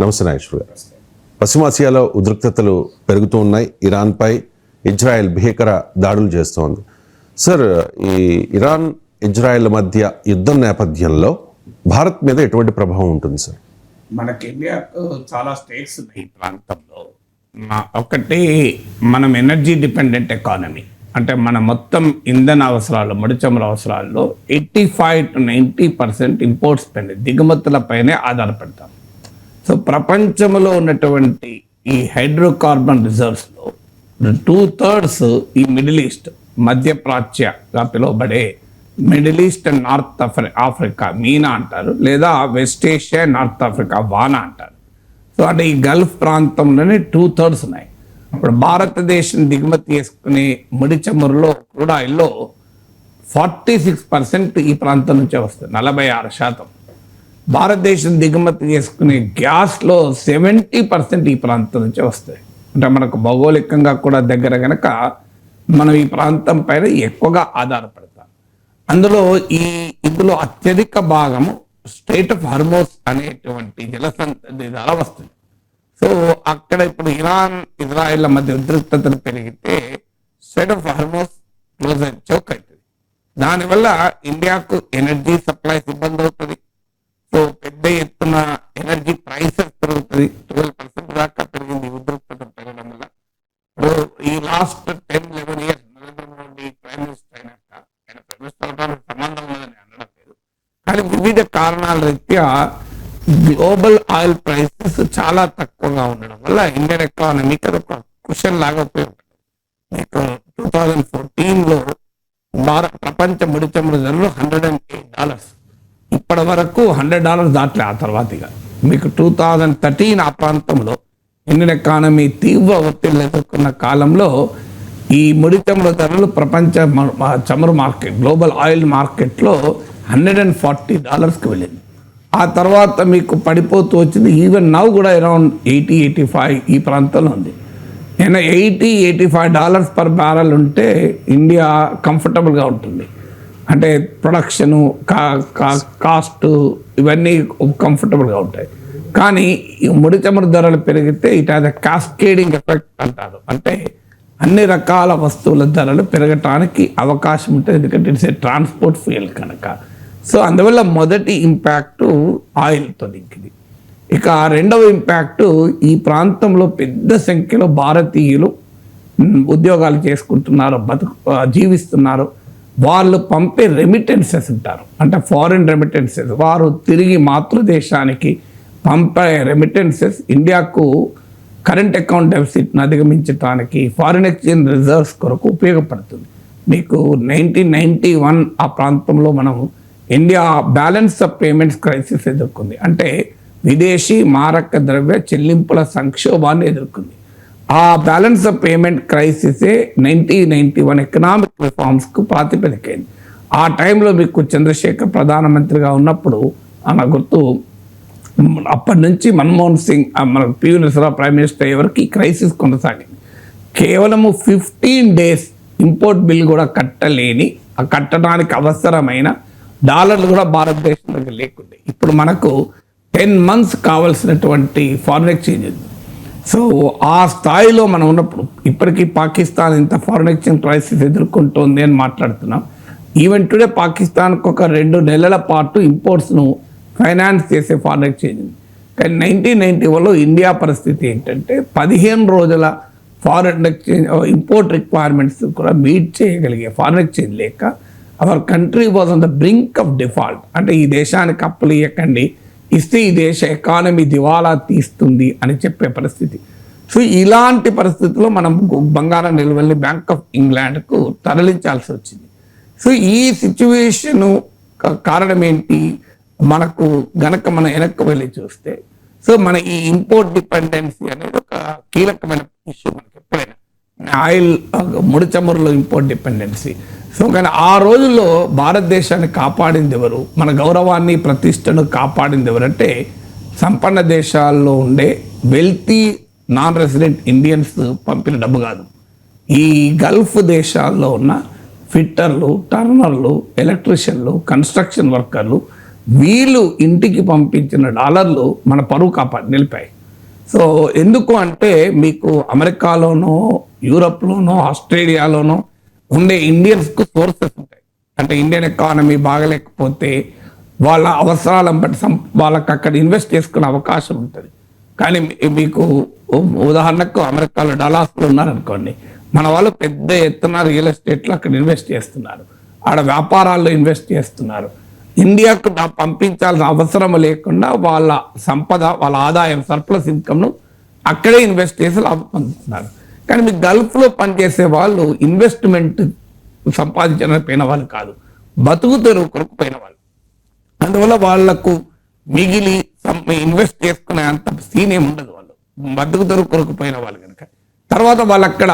నమస్తే నాగేశ్వర్ గారు. పశ్చిమాసియాలో ఉద్రిక్తతలు పెరుగుతూ ఉన్నాయి. ఇరాన్పై ఇజ్రాయెల్ భీకర దాడులు చేస్తోంది. సార్, ఈ ఇరాన్ ఇజ్రాయెల్ మధ్య యుద్ధం నేపథ్యంలో భారత్ మీద ఎటువంటి ప్రభావం ఉంటుంది సార్? మనకి ఇండియాకు చాలా స్టేట్స్ ఉన్నాయి ఈ ప్రాంతంలో. ఒకటి, మనం ఎనర్జీ డిపెండెంట్ ఎకానమీ. అంటే మన మొత్తం ఇంధన అవసరాలు, ముడిచముల అవసరాల్లో 85 to 90% ఇంపోర్ట్స్ పైన, దిగుమతులపైనే ఆధారపడతాం. సో ప్రపంచంలో ఉన్నటువంటి ఈ హైడ్రోకార్బన్ రిజర్వ్స్లో 2/3 ఈ మిడిల్ ఈస్ట్, మధ్యప్రాచ్యగా పిలువబడే middle east and north Africa Meena అంటారు, లేదా వెస్ట్ ఏషియా నార్త్ ఆఫ్రికా వానా అంటారు. సో అంటే ఈ గల్ఫ్ ప్రాంతంలోనే 2/3 ఉన్నాయి. ఇప్పుడు భారతదేశం దిగుమతి చేసుకునే ముడి చమురులో, క్రూడ్ ఆయిల్లో 46% ఈ ప్రాంతం నుంచే వస్తుంది, 46%. భారతదేశం దిగుమతి చేసుకునే గ్యాస్లో 70% ఈ ప్రాంతం నుంచే వస్తాయి. అంటే మనకు భౌగోళికంగా కూడా దగ్గర కనుక మనం ఈ ప్రాంతం పైన ఎక్కువగా ఆధారపడతాం. అందులో ఇందులో అత్యధిక భాగము స్ట్రెయిట్ ఆఫ్ హార్మోస్ అనేటువంటి జలసంధి ద్వారా వస్తుంది. సో అక్కడ ఇప్పుడు ఇరాన్ ఇజ్రాయెల్ మధ్య ఉద్రిక్తతలు పెరిగితే స్ట్రెయిట్ ఆఫ్ హార్మోస్ క్లోజ్ అయ్యి చౌక్ అవుతుంది. దానివల్ల ఇండియాకు ఎనర్జీ సప్లైస్ ఇబ్బంది అవుతుంది. సో పెద్ద ఎత్తున ఎనర్జీ ప్రైసెస్ పెరుగుతుంది. 12% దాకా పెరిగింది ఉద్రిక్తత పెరగడం వల్ల. ఈ last 10-11 years Narendra Modi prime minister అయినాక, ఆయన ప్రైమ్ మినిస్టర్ అవడానికి సంబంధం లేదని అనడం లేదు, కానీ వివిధ కారణాల రీత్యా గ్లోబల్ ఆయిల్ ప్రైసెస్ చాలా తక్కువగా ఉండడం వల్ల ఇండియన్ ఎకానమీకి అది ఒక క్వశ్చన్ లాగా ఉపయోగపడింది. మీకు 2014లో ప్రపంచ ముడి చమురు ధరలు $108. ఇప్పటి వరకు $100 దాటలే. ఆ తర్వాత ఇక మీకు 2013 ఆ ప్రాంతంలో ఇండియన్ ఎకానమీ తీవ్ర ఒత్తిళ్ళు ఎదుర్కొన్న కాలంలో ఈ ముడి చమురు ధరలు ప్రపంచ చమురు మార్కెట్, గ్లోబల్ ఆయిల్ మార్కెట్లో $140కి వెళ్ళింది. ఆ తర్వాత మీకు పడిపోతూ వచ్చింది. ఈవెన్ నౌ కూడా అరౌండ్ 80-85 ఈ ప్రాంతంలో ఉంది. నేను $80-85 పర్ బ్యారెల్ ఉంటే ఇండియా కంఫర్టబుల్గా ఉంటుంది. అంటే ప్రొడక్షను, కాస్ట్ ఇవన్నీ కంఫర్టబుల్గా ఉంటాయి. కానీ ఈ ముడి చమురు ధరలు పెరిగితే it has a cascading effect అంటారు. అంటే అన్ని రకాల వస్తువుల ధరలు పెరగటానికి అవకాశం ఉంటుంది, ఎందుకంటే ఇట్స్ ఏ ట్రాన్స్పోర్ట్ ఫ్యూయల్ కనుక. సో అందువల్ల మొదటి ఇంపాక్టు ఆయిల్తో దిక్కింది. ఇక రెండవ ఇంపాక్టు, ఈ ప్రాంతంలో పెద్ద సంఖ్యలో భారతీయులు ఉద్యోగాలు చేసుకుంటున్నారు, జీవిస్తున్నారు. వాళ్ళు పంపే రెమిటెన్సెస్ ఉంటారు, అంటే ఫారిన్ రెమిటెన్సెస్, వారు తిరిగి మాతృదేశానికి పంపే రెమిటెన్సెస్ ఇండియాకు కరెంట్ అకౌంట్ డెఫిసిట్ను అధిగమించడానికి, ఫారిన్ ఎక్స్చేంజ్ రిజర్వ్స్ కొరకు ఉపయోగపడుతుంది. మీకు 1991 ఆ ప్రాంతంలో మనం India balance of payments crisis ఎదుర్కొంది. అంటే విదేశీ మారక ద్రవ్య చెల్లింపుల సంక్షోభాన్ని ఎదుర్కొంది. ఆ బ్యాలెన్స్ ఆఫ్ పేమెంట్ క్రైసిసే 1991 ఎకనామిక్ రిఫార్మ్స్కు ప్రాతిపదికైంది. ఆ టైంలో మీకు చంద్రశేఖర్ ప్రధానమంత్రిగా ఉన్నప్పుడు అన్న గుర్తు, అప్పటి నుంచి మన్మోహన్ సింగ్, మన పివి నరసింహరావు ప్రైమ్ మినిస్టర్ అయ్యే వరకు ఈ క్రైసిస్ కొనసాగింది. కేవలము 15 days ఇంపోర్ట్ బిల్ కూడా కట్టడానికి అవసరమైన డాలర్లు కూడా భారతదేశంలోకి లేకుండే. ఇప్పుడు మనకు 10 months కావాల్సినటువంటి ఫారిన్ ఎక్స్చేంజ్ ఉంది. సో ఆ స్థాయిలో మనం ఉన్నప్పుడు, ఇప్పటికీ పాకిస్తాన్ ఇంత ఫారిన్ ఎక్స్చేంజ్ క్రైసిస్ ఎదుర్కొంటోంది అని మాట్లాడుతున్నాం. ఈవెన్ టుడే పాకిస్తాన్కి ఒక 2 నెలల పాటు ఇంపోర్ట్స్ను ఫైనాన్స్ చేసే ఫారిన్ ఎక్స్చేంజ్ ఉంది. కానీ 1991లో ఇండియా పరిస్థితి ఏంటంటే 15 రోజుల ఫారిన్ ఎక్స్చేంజ్ ఇంపోర్ట్ రిక్వైర్మెంట్స్ కూడా మీట్ చేయగలిగే ఫారిన్ ఎక్స్చేంజ్ లేక our country was on the brink of default. అంటే ఈ దేశానికి అప్పులు ఇవ్వకండి, ఇస్తే ఈ దేశ ఎకానమీ దివాలా తీస్తుంది అని చెప్పే పరిస్థితి. సో ఇలాంటి పరిస్థితుల్లో మనం బంగారం నిల్వల్ని బ్యాంక్ ఆఫ్ ఇంగ్లాండ్కు తరలించాల్సి వచ్చింది. సో ఈ సిచ్యువేషను కారణం ఏంటి? మనకు గనక మనం వెనక్కి వెళ్ళి చూస్తే, సో మన ఈ ఇంపోర్ట్ డిపెండెన్సీ అనేది ఒక కీలకమైన ఇష్యూ మనకి ఎప్పుడైనా. ఆయిల్, ముడి చమురులో ఇంపోర్ట్ డిపెండెన్సీ. సో కానీ ఆ రోజుల్లో భారతదేశాన్ని కాపాడింది ఎవరు, మన గౌరవాన్ని ప్రతిష్టను కాపాడింది ఎవరంటే సంపన్న దేశాల్లో ఉండే వెల్తీ నాన్ రెసిడెంట్ ఇండియన్స్ పంపిన డబ్బు కాదు. ఈ గల్ఫ్ దేశాల్లో ఉన్న ఫిట్టర్లు, టర్నర్లు, ఎలక్ట్రీషియన్లు, కన్స్ట్రక్షన్ వర్కర్లు, వీళ్ళు ఇంటికి పంపించిన డాలర్లు మన పరువు కాపాడి నిలిపాయి. సో ఎందుకు అంటే మీకు అమెరికాలోనో యూరప్లోనో ఆస్ట్రేలియాలోనో ఉండే ఇండియన్స్కు సోర్సెస్ ఉంటాయి. అంటే ఇండియన్ ఎకానమీ బాగలేకపోతే వాళ్ళ అవసరాలను బట్టి వాళ్ళకి అక్కడ ఇన్వెస్ట్ చేసుకునే అవకాశం ఉంటుంది. కానీ మీకు ఉదాహరణకు అమెరికాలో డలాస్లో ఉన్నారనుకోండి, మన వాళ్ళు పెద్ద ఎత్తున రియల్ ఎస్టేట్లో అక్కడ ఇన్వెస్ట్ చేస్తున్నారు, ఆడ వ్యాపారాల్లో ఇన్వెస్ట్ చేస్తున్నారు. ఇండియాకు పంపించాల్సిన అవసరం లేకుండా వాళ్ళ సంపద, వాళ్ళ ఆదాయం, సర్ప్లస్ ఇన్కమ్ను అక్కడే ఇన్వెస్ట్ చేసి లాభం పొందుతున్నారు. కానీ మీ గల్ఫ్లో పనిచేసే వాళ్ళు ఇన్వెస్ట్మెంట్ సంపాదించడానికి పోయిన వాళ్ళు కాదు, బతుకు తెరువు కొరకు పోయిన వాళ్ళు. అందువల్ల వాళ్లకు మిగిలి ఇన్వెస్ట్ చేసుకునే అంత సీన్ ఏమి ఉండదు. వాళ్ళు బతుకు తెరువు కొరకు పోయిన వాళ్ళు కనుక తర్వాత వాళ్ళు అక్కడ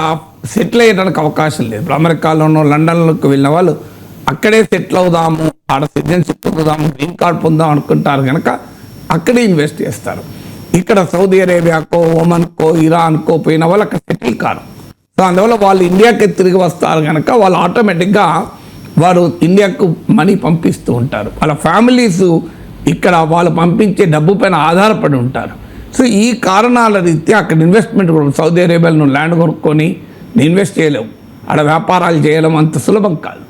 సెటిల్ అయ్యడానికి అవకాశం లేదు. ఇప్పుడు అమెరికాలోనో లండన్లోకి వెళ్ళిన వాళ్ళు అక్కడే సెటిల్ అవుదాము, ఆడ సిటిజన్షిప్ పొందుదాము, గ్రీన్ కార్డ్ పొందాం అనుకుంటారు కనుక అక్కడే ఇన్వెస్ట్ చేస్తారు. ఇక్కడ సౌదీ అరేబియాకో, ఒమన్కో, ఇరాన్కో పోయిన వాళ్ళు అక్కడ సెటిల్ కారు. సో అందువల్ల వాళ్ళు ఇండియాకి తిరిగి వస్తారు కనుక వాళ్ళు ఆటోమేటిక్గా వారు ఇండియాకు మనీ పంపిస్తూ ఉంటారు. వాళ్ళ ఫ్యామిలీస్ ఇక్కడ వాళ్ళు పంపించే డబ్బు పైన ఆధారపడి ఉంటారు. సో ఈ కారణాల రీత్యా అక్కడ ఇన్వెస్ట్మెంట్ కూడా సౌదీ అరేబియాలో ల్యాండ్ కొనుక్కొని ఇన్వెస్ట్ చేయలేము, ఆడ వ్యాపారాలు చేయడం అంత సులభం కాదు.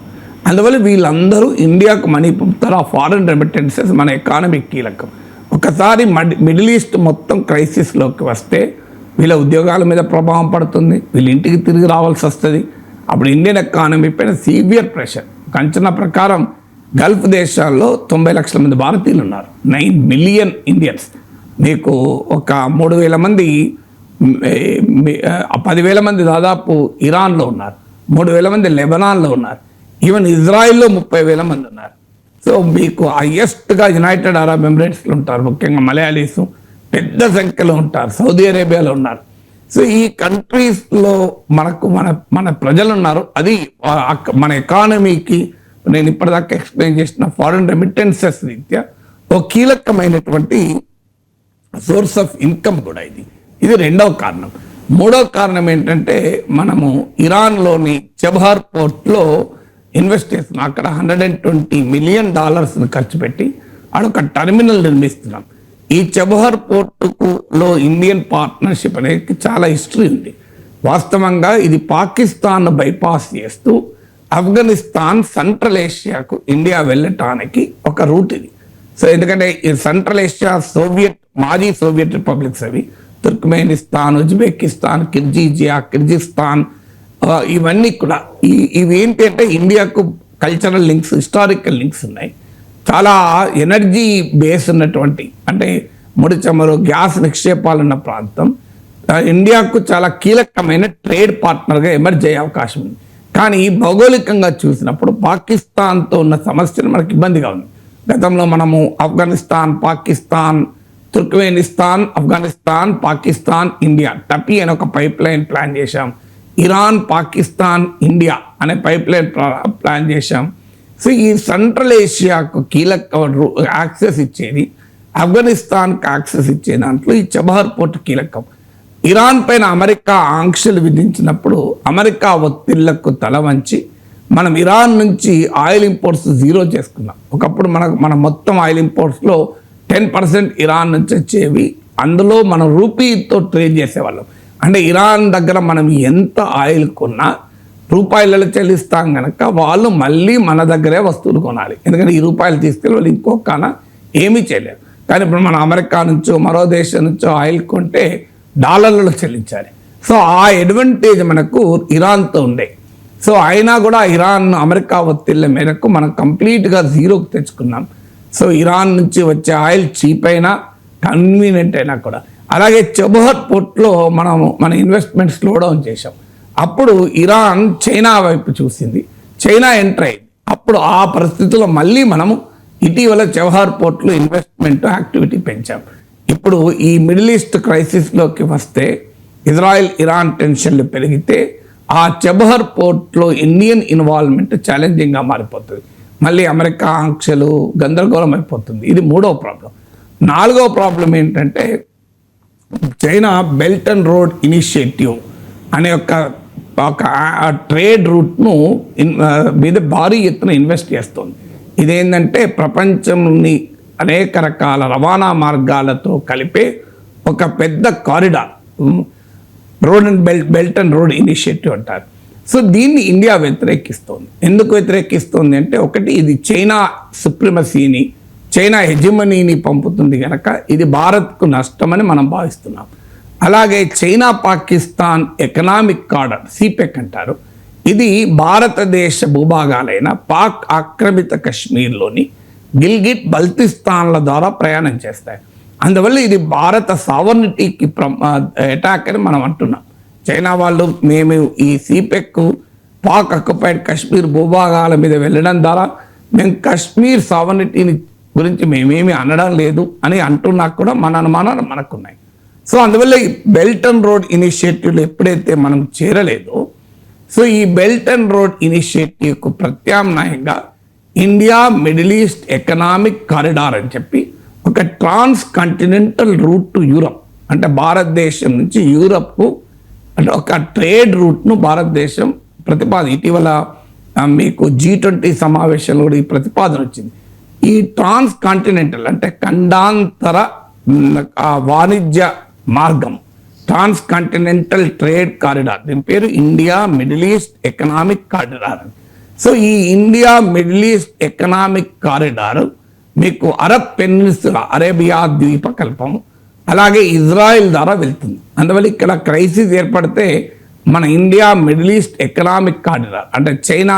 అందువల్ల వీళ్ళందరూ ఇండియాకు మనీ పంపుతారు. ఆ ఫారెన్ రెమిటెన్సెస్ మన ఎకానమీ కీలకం. ఒకసారి మిడిల్ ఈస్ట్ మొత్తం క్రైసిస్లోకి వస్తే వీళ్ళ ఉద్యోగాల మీద ప్రభావం పడుతుంది, వీళ్ళ ఇంటికి తిరిగి రావాల్సి వస్తుంది. అప్పుడు ఇండియన్ ఎకానమీ పైన సివియర్ ప్రెషర్. అంచనా ప్రకారం గల్ఫ్ దేశాల్లో 90 లక్షల మంది భారతీయులు ఉన్నారు, 9 మిలియన్ ఇండియన్స్. మీకు ఒక 3,000 మంది, 10,000 మంది దాదాపు ఇరాన్లో ఉన్నారు, 3,000 మంది లెబనాన్లో ఉన్నారు, ఈవెన్ ఇజ్రాయిల్లో 30,000 మంది ఉన్నారు. సో మీకు హైయెస్ట్గా యునైటెడ్ అరబ్ ఎమిరేట్స్లో ఉంటారు, ముఖ్యంగా మలయాళీస్ పెద్ద సంఖ్యలో ఉంటారు, సౌదీ అరేబియాలో ఉన్నారు. సో ఈ కంట్రీస్లో మనకు మన ప్రజలు ఉన్నారు. అది మన ఎకానమీకి నేను ఇప్పటిదాకా ఎక్స్ప్లెయిన్ చేసిన ఫారెన్ రెమిటెన్సెస్ రీత్యా ఒక కీలకమైనటువంటి సోర్స్ ఆఫ్ ఇన్కమ్ కూడా ఇది రెండవ కారణం. మూడవ కారణం ఏంటంటే మనము ఇరాన్లోని చెబహార్ పోర్ట్లో ఇన్వెస్ట్ చేస్తున్నాం. అక్కడ $120 మిలియన్ ఖర్చు పెట్టి అడొక టెర్మినల్ నిర్మిస్తున్నాం. ఈ చెబహార్ పోర్టులో ఇండియన్ పార్ట్నర్షిప్ అనేది చాలా హిస్టరీ ఉంది. వాస్తవంగా ఇది పాకిస్తాన్ బైపాస్ చేస్తూ ఆఫ్ఘనిస్తాన్, సెంట్రల్ ఏషియాకు ఇండియా వెళ్ళటానికి ఒక రూట్ ఇది. సో ఎందుకంటే ఈ సెంట్రల్ ఏషియా మాజీ సోవియట్ రిపబ్లిక్స్ అవి, తుర్క్మెనిస్తాన్, ఉజ్బెకిస్తాన్, కిర్గిజిస్తాన్, ఇవన్నీ కూడా ఇవి ఏంటి అంటే ఇండియాకు కల్చరల్ లింక్స్, హిస్టారికల్ లింక్స్ ఉన్నాయి. చాలా ఎనర్జీ బేస్ ఉన్నటువంటి, అంటే ముడి చమురు, గ్యాస్ నిక్షేపాలు ఉన్న ప్రాంతం. ఇండియాకు చాలా కీలకమైన ట్రేడ్ పార్ట్నర్గా ఎమర్జ్ అయ్యే అవకాశం ఉంది. కానీ భౌగోళికంగా చూసినప్పుడు పాకిస్తాన్తో ఉన్న సమస్యలు మనకు ఇబ్బందిగా ఉంది. గతంలో మనము ఆఫ్ఘనిస్తాన్, పాకిస్తాన్, తుర్క్మెనిస్తాన్, ఆఫ్ఘనిస్తాన్, పాకిస్తాన్, ఇండియా, టపీ అనే ఒక పైప్ లైన్ ప్లాన్ చేశాం. ఇరాన్, పాకిస్తాన్, ఇండియా అనే పైప్ లైన్ ప్లాన్ చేశాం. సో ఈ సెంట్రల్ ఏషియాకు కీలక యాక్సెస్ ఇచ్చేది, ఆఫ్ఘనిస్తాన్కి యాక్సెస్ ఇచ్చే దాంట్లో ఈ చెబహార్ పోర్ట్ కీలకం. ఇరాన్ పైన అమెరికా ఆంక్షలు విధించినప్పుడు అమెరికా ఒత్తిళ్లకు తల వంచి మనం ఇరాన్ నుంచి ఆయిల్ ఇంపోర్ట్స్ జీరో చేసుకున్నాం. ఒకప్పుడు మన మొత్తం ఆయిల్ ఇంపోర్ట్స్లో 10% ఇరాన్ నుంచి వచ్చేవి. అందులో మనం రూపీతో ట్రేడ్ చేసేవాళ్ళం. అంటే ఇరాన్ దగ్గర మనం ఎంత ఆయిల్ కొన్నా రూపాయలలో చెల్లిస్తాం కనుక వాళ్ళు మళ్ళీ మన దగ్గరే వస్తువులు కొనాలి. ఎందుకంటే ఈ రూపాయలు తీసుకెళ్ళి వాళ్ళు ఇంకొకన ఏమీ చేయలేరు. కానీ ఇప్పుడు మనం అమెరికా నుంచో మరో దేశం నుంచో ఆయిల్ కొంటే డాలర్లలో చెల్లించాలి. సో ఆ అడ్వాంటేజ్ మనకు ఇరాన్తో ఉండే. సో అయినా కూడా ఇరాన్ అమెరికా ఒత్తిళ్ళ మేరకు మనం కంప్లీట్గా జీరోకి తెచ్చుకున్నాం. సో ఇరాన్ నుంచి వచ్చే ఆయిల్ చీప్ అయినా, కన్వీనియంట్ అయినా కూడా. అలాగే చెబహార్ పోర్ట్లో మన ఇన్వెస్ట్మెంట్ స్లో డౌన్ చేశాం. అప్పుడు ఇరాన్ చైనా వైపు చూసింది, చైనా ఎంటర్ అయింది. అప్పుడు ఆ పరిస్థితుల్లో మళ్ళీ మనము ఇటీవల చెబహార్ పోర్ట్లో ఇన్వెస్ట్మెంట్ యాక్టివిటీ పెంచాం. ఇప్పుడు ఈ మిడిల్ ఈస్ట్ క్రైసిస్లోకి వస్తే, ఇజ్రాయెల్ ఇరాన్ టెన్షన్లు పెరిగితే ఆ చెబహార్ పోర్ట్లో ఇండియన్ ఇన్వాల్వ్మెంట్ ఛాలెంజింగ్గా మారిపోతుంది. మళ్ళీ అమెరికా ఆంక్షలు, గందరగోళం అయిపోతుంది. ఇది మూడవ ప్రాబ్లం. నాలుగవ ప్రాబ్లం ఏంటంటే China belt and road initiative అనే ఒక ట్రేడ్ రూట్ను మీద భారీ ఎత్తున ఇన్వెస్ట్ చేస్తుంది. ఇదేంటంటే ప్రపంచంని అనేక రకాల రవాణా మార్గాలతో కలిపే ఒక పెద్ద corridor, road and belt and road initiative అంటారు. సో దీన్ని ఇండియా వ్యతిరేకిస్తోంది. ఎందుకు వ్యతిరేకిస్తోంది అంటే, ఒకటి ఇది చైనా సుప్రిమసీని, చైనా హెజిమనీని పంపుతుంది కనుక ఇది భారత్కు నష్టమని మనం భావిస్తున్నాం. అలాగే చైనా పాకిస్తాన్ ఎకనామిక్ కార్డర్, సిపెక్ అంటారు, ఇది భారతదేశ భూభాగాలైన పాక్ ఆక్రమిత కశ్మీర్లోని గిల్గిట్ బల్తిస్తాన్ల ద్వారా ప్రయాణం చేస్తాయి. అందువల్ల ఇది భారత సావర్నిటీకి అటాక్ అని మనం అంటున్నాం. చైనా వాళ్ళు మేము ఈ సిపెక్ పాక్ ఆక్యుపైడ్ కశ్మీర్ భూభాగాల మీద వెళ్ళడం ద్వారా మేము కశ్మీర్ సావర్నిటీని గురించి మేమేమి అనడం లేదు అని అంటున్నా కూడా మన అనుమానాలు మనకున్నాయి. సో అందువల్ల ఈ బెల్ట్ అండ్ రోడ్ ఇనిషియేటివ్లో ఎప్పుడైతే మనం చేరలేదో, సో ఈ బెల్ట్ అండ్ రోడ్ ఇనిషియేటివ్కు ప్రత్యామ్నాయంగా India Middle East economic corridor అని చెప్పి ఒక ట్రాన్స్ కాంటినెంటల్ రూట్ టు యూరప్, అంటే భారతదేశం నుంచి యూరప్కు అంటే ఒక ట్రేడ్ రూట్ను భారతదేశం ఇటీవల మీకు G20 సమావేశంలో కూడా ఈ ప్రతిపాదన వచ్చింది. ఈ ట్రాన్స్ కాంటినెంటల్ అంటే ఖండాంతర వాణిజ్య మార్గం, ట్రాన్స్ కాంటినెంటల్ ట్రేడ్ కారిడార్, దీని పేరు India Middle East economic corridor. So ఈ India Middle East economic corridor మీకు అరబ్ పెనిన్సులా, అరేబియా ద్వీపకల్పం, అలాగే ఇజ్రాయెల్ ద్వారా వెళ్తుంది. అందువల్ల ఇక్కడ క్రైసిస్ ఏర్పడితే మన India Middle East economic corridor అంటే చైనా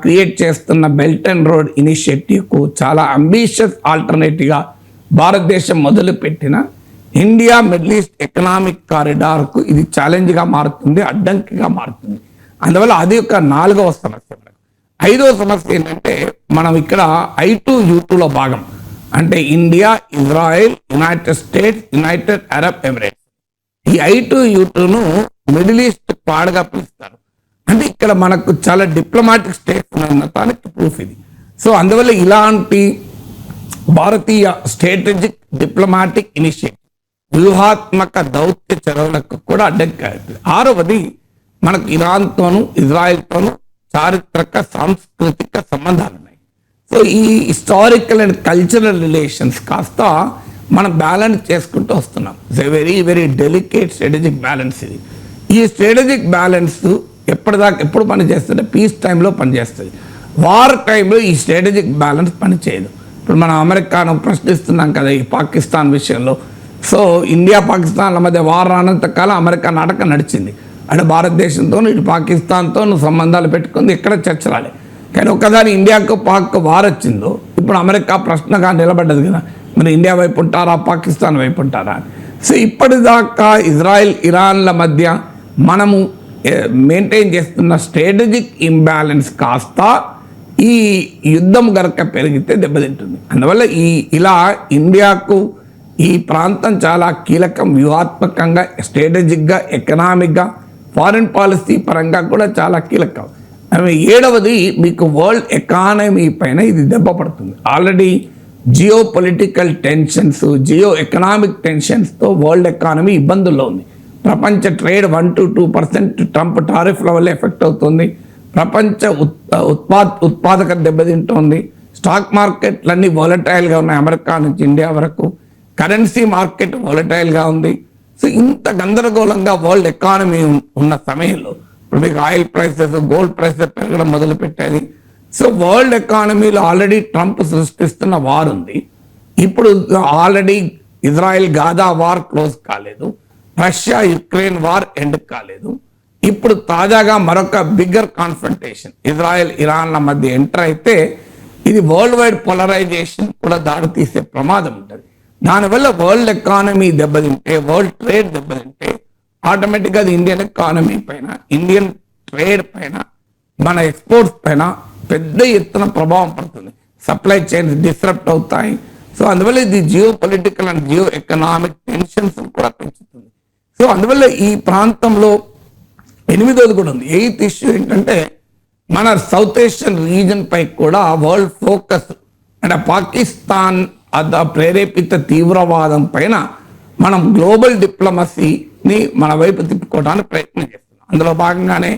క్రియేట్ చేస్తున్న బెల్ట్ అండ్ రోడ్ ఇనిషియేటివ్కు చాలా అంబిషియస్ ఆల్టర్నేటివ్గా భారతదేశం మొదలుపెట్టిన ఇండియా మిడిల్ ఈస్ట్ ఎకనామిక్ కారిడార్కు ఇది ఛాలెంజ్గా మారుతుంది, అడ్డంకిగా మారుతుంది. అందువల్ల అది ఒక 4వ సమస్య. 5వ సమస్య ఏంటంటే, మనం ఇక్కడ I2U2లో భాగం అంటే India, Israel, United states, United Arab Emirates, ఈ I2U2ను మిడిల్ ఈస్ట్ పాడుగా పిలుస్తారు. అంటే ఇక్కడ మనకు చాలా డిప్లొమాటిక్ స్టేట్స్ ఉన్నదానికి ప్రూఫ్ ఇది. సో అందువల్ల ఇలాంటి భారతీయ స్ట్రాటజిక్ డిప్లొమాటిక్ ఇనిషియేటివ్, వ్యూహాత్మక దౌత్య చర్యలకు కూడా అడ్డంకి. 6వది మనకు ఇరాన్తోనూ ఇజ్రాయెల్తోనూ చారిత్రక సాంస్కృతిక సంబంధాలు ఉన్నాయి. సో ఈ హిస్టారికల్ అండ్ కల్చరల్ రిలేషన్స్ కాస్త మనం బ్యాలెన్స్ చేసుకుంటూ వస్తున్నాం. It's a very very delicate strategic balance ఇది. ఈ స్ట్రాటజిక్ బ్యాలెన్స్ ఎప్పుడు పనిచేస్తుంది? పీస్ టైంలో పనిచేస్తుంది. వార్ టైంలో ఈ స్ట్రాటజిక్ బ్యాలెన్స్ పనిచేయదు. ఇప్పుడు మనం అమెరికాను ప్రశ్నిస్తున్నాం కదా ఈ పాకిస్తాన్ విషయంలో. సో ఇండియా పాకిస్తాన్ల మధ్య వార్ రానంత కాలం అమెరికా నాటకం నడిచింది. అంటే భారతదేశంతో ఇటు పాకిస్తాన్తో సంబంధాలు పెట్టుకుంది, ఎక్కడ చర్చలాలి. కానీ ఒకసారి ఇండియాకు పాక్ వార్ వచ్చిందో ఇప్పుడు అమెరికా ప్రశ్నగా నిలబడ్డది కదా, మరి ఇండియా వైపు ఉంటారా పాకిస్తాన్ వైపు ఉంటారా. సో ఇప్పటిదాకా ఇజ్రాయెల్ ఇరాన్ల మధ్య మనము మెయింటైన్ చేస్తున్న స్ట్రాటజిక్ ఇంబ్యాలెన్స్ కాస్త ఈ యుద్ధం గనక పెరిగితే దెబ్బతింటుంది. అందువల్ల ఇలా ఇండియాకు ఈ ప్రాంతం చాలా కీలకం, వ్యూహాత్మకంగా, స్ట్రాటజిక్గా, ఎకనామిక్గా, ఫారిన్ పాలసీ పరంగా కూడా చాలా కీలకం. 7వది మీకు వరల్డ్ ఎకానమీ పైన ఇది దెబ్బ పడుతుంది. Already geopolitical tensions, geoeconomic టెన్షన్స్తో వరల్డ్ ఎకానమీ ఇబ్బందుల్లో ఉంది. ప్రపంచ ట్రేడ్ 1 to 2% ట్రంప్ టారిఫ్ల వల్ల ఎఫెక్ట్ అవుతుంది. ప్రపంచ ఉత్పాదకత దెబ్బతింటోంది. స్టాక్ మార్కెట్లన్నీ వాలటైల్గా ఉన్నాయి, అమెరికా నుంచి ఇండియా వరకు. కరెన్సీ మార్కెట్ వాలటైల్గా ఉంది. సో ఇంత గందరగోళంగా వరల్డ్ ఎకానమీ ఉన్న సమయంలో ఇప్పుడు మీకు ఆయిల్ ప్రైసెస్, గోల్డ్ ప్రైసెస్ పెరగడం మొదలుపెట్టేది. సో వరల్డ్ ఎకానమీలో ఆల్రెడీ ట్రంప్ సృష్టిస్తున్న వార్ ఉంది. ఇప్పుడు already Israel Gaza war close కాలేదు, రష్యా యుక్రెయిన్ వార్ ఎండ్ కాలేదు. ఇప్పుడు తాజాగా మరొక బిగ్గర్ కాన్ఫ్రంటేషన్ ఇజ్రాయెల్ ఇరాన్ల మధ్య ఎంటర్ అయితే ఇది వరల్డ్ వైడ్ పోలరైజేషన్ కూడా దారితీసే ప్రమాదం ఉంటుంది. దానివల్ల వరల్డ్ ఎకానమీ దెబ్బతింటే, వరల్డ్ ట్రేడ్ దెబ్బతింటే ఆటోమేటిక్గా అది ఇండియన్ ఎకానమీ పైన, ఇండియన్ ట్రేడ్ పైన, మన ఎక్స్పోర్ట్స్ పైన పెద్ద ఎత్తున ప్రభావం పడుతుంది. సప్లై చైన్స్ డిస్రప్ట్ అవుతాయి. సో అందువల్ల ఇది geopolitical and geoeconomic tensions కూడా పెంచుతుంది. సో అందువల్ల ఈ ప్రాంతంలో 8వది కూడా ఉంది. 8th ఇష్యూ ఏంటంటే, మన సౌత్ ఏషియన్ రీజన్ పై కూడా వరల్డ్ ఫోకస్ అంటే పాకిస్తాన్ ప్రేరేపిత తీవ్రవాదం పైన మనం గ్లోబల్ డిప్లొమసీని మన వైపు తిప్పుకోవడానికి ప్రయత్నం చేస్తున్నాం. అందులో భాగంగానే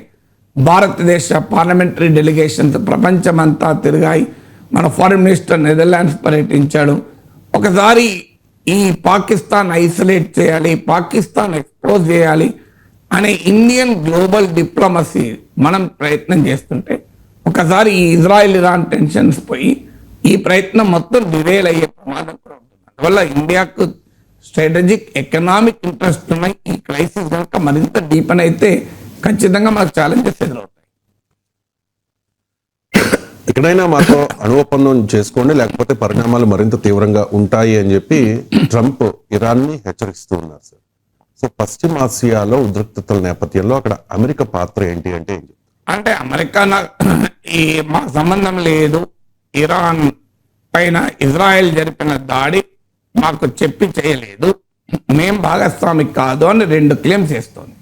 భారతదేశ పార్లమెంటరీ డెలిగేషన్స్ ప్రపంచమంతా తిరిగాయి. మన ఫారిన్ మినిస్టర్ నెదర్లాండ్స్ పర్యటించాడు. ఒకసారి ఈ పాకిస్తాన్ ఐసోలేట్ చేయాలి, పాకిస్తాన్ ఎక్స్పోజ్ చేయాలి అనే ఇండియన్ గ్లోబల్ డిప్లొమసీ మనం ప్రయత్నం చేస్తుంటే ఒకసారి ఈ ఇజ్రాయెల్ ఇరాన్ టెన్షన్స్ పోయి ఈ ప్రయత్నం మొత్తం డివేల్ అయ్యే ప్రమాదం కూడా ఉంటుంది. అందువల్ల ఇండియాకు స్ట్రాటజిక్ ఎకనామిక్ ఇంట్రెస్ట్ ఉన్నాయి. ఈ క్రైసిస్ కనుక మరింత డీపన్ అయితే ఖచ్చితంగా మనకు ఛాలెంజెస్ ఎదురవుతాయి. ఎక్కడైనా మాతో అణు ఒప్పందం చేసుకోండి, లేకపోతే పరిణామాలు మరింత తీవ్రంగా ఉంటాయి అని చెప్పి ట్రంప్ ఇరాన్ని హెచ్చరిస్తూ ఉన్నారు సార్. సో పశ్చిమాసియాలో ఉద్రిక్తతల నేపథ్యంలో అక్కడ అమెరికా పాత్ర ఏంటి అంటే ఏం చెప్తారు? అంటే అమెరికా ఈ మా సంబంధం లేదు, ఇరాన్ పైన ఇజ్రాయెల్ జరిపిన దాడి మాకు చెప్పి చేయలేదు, మేం భాగస్వామి కాదు అని 2 క్లెయిమ్స్ చేస్తోంది.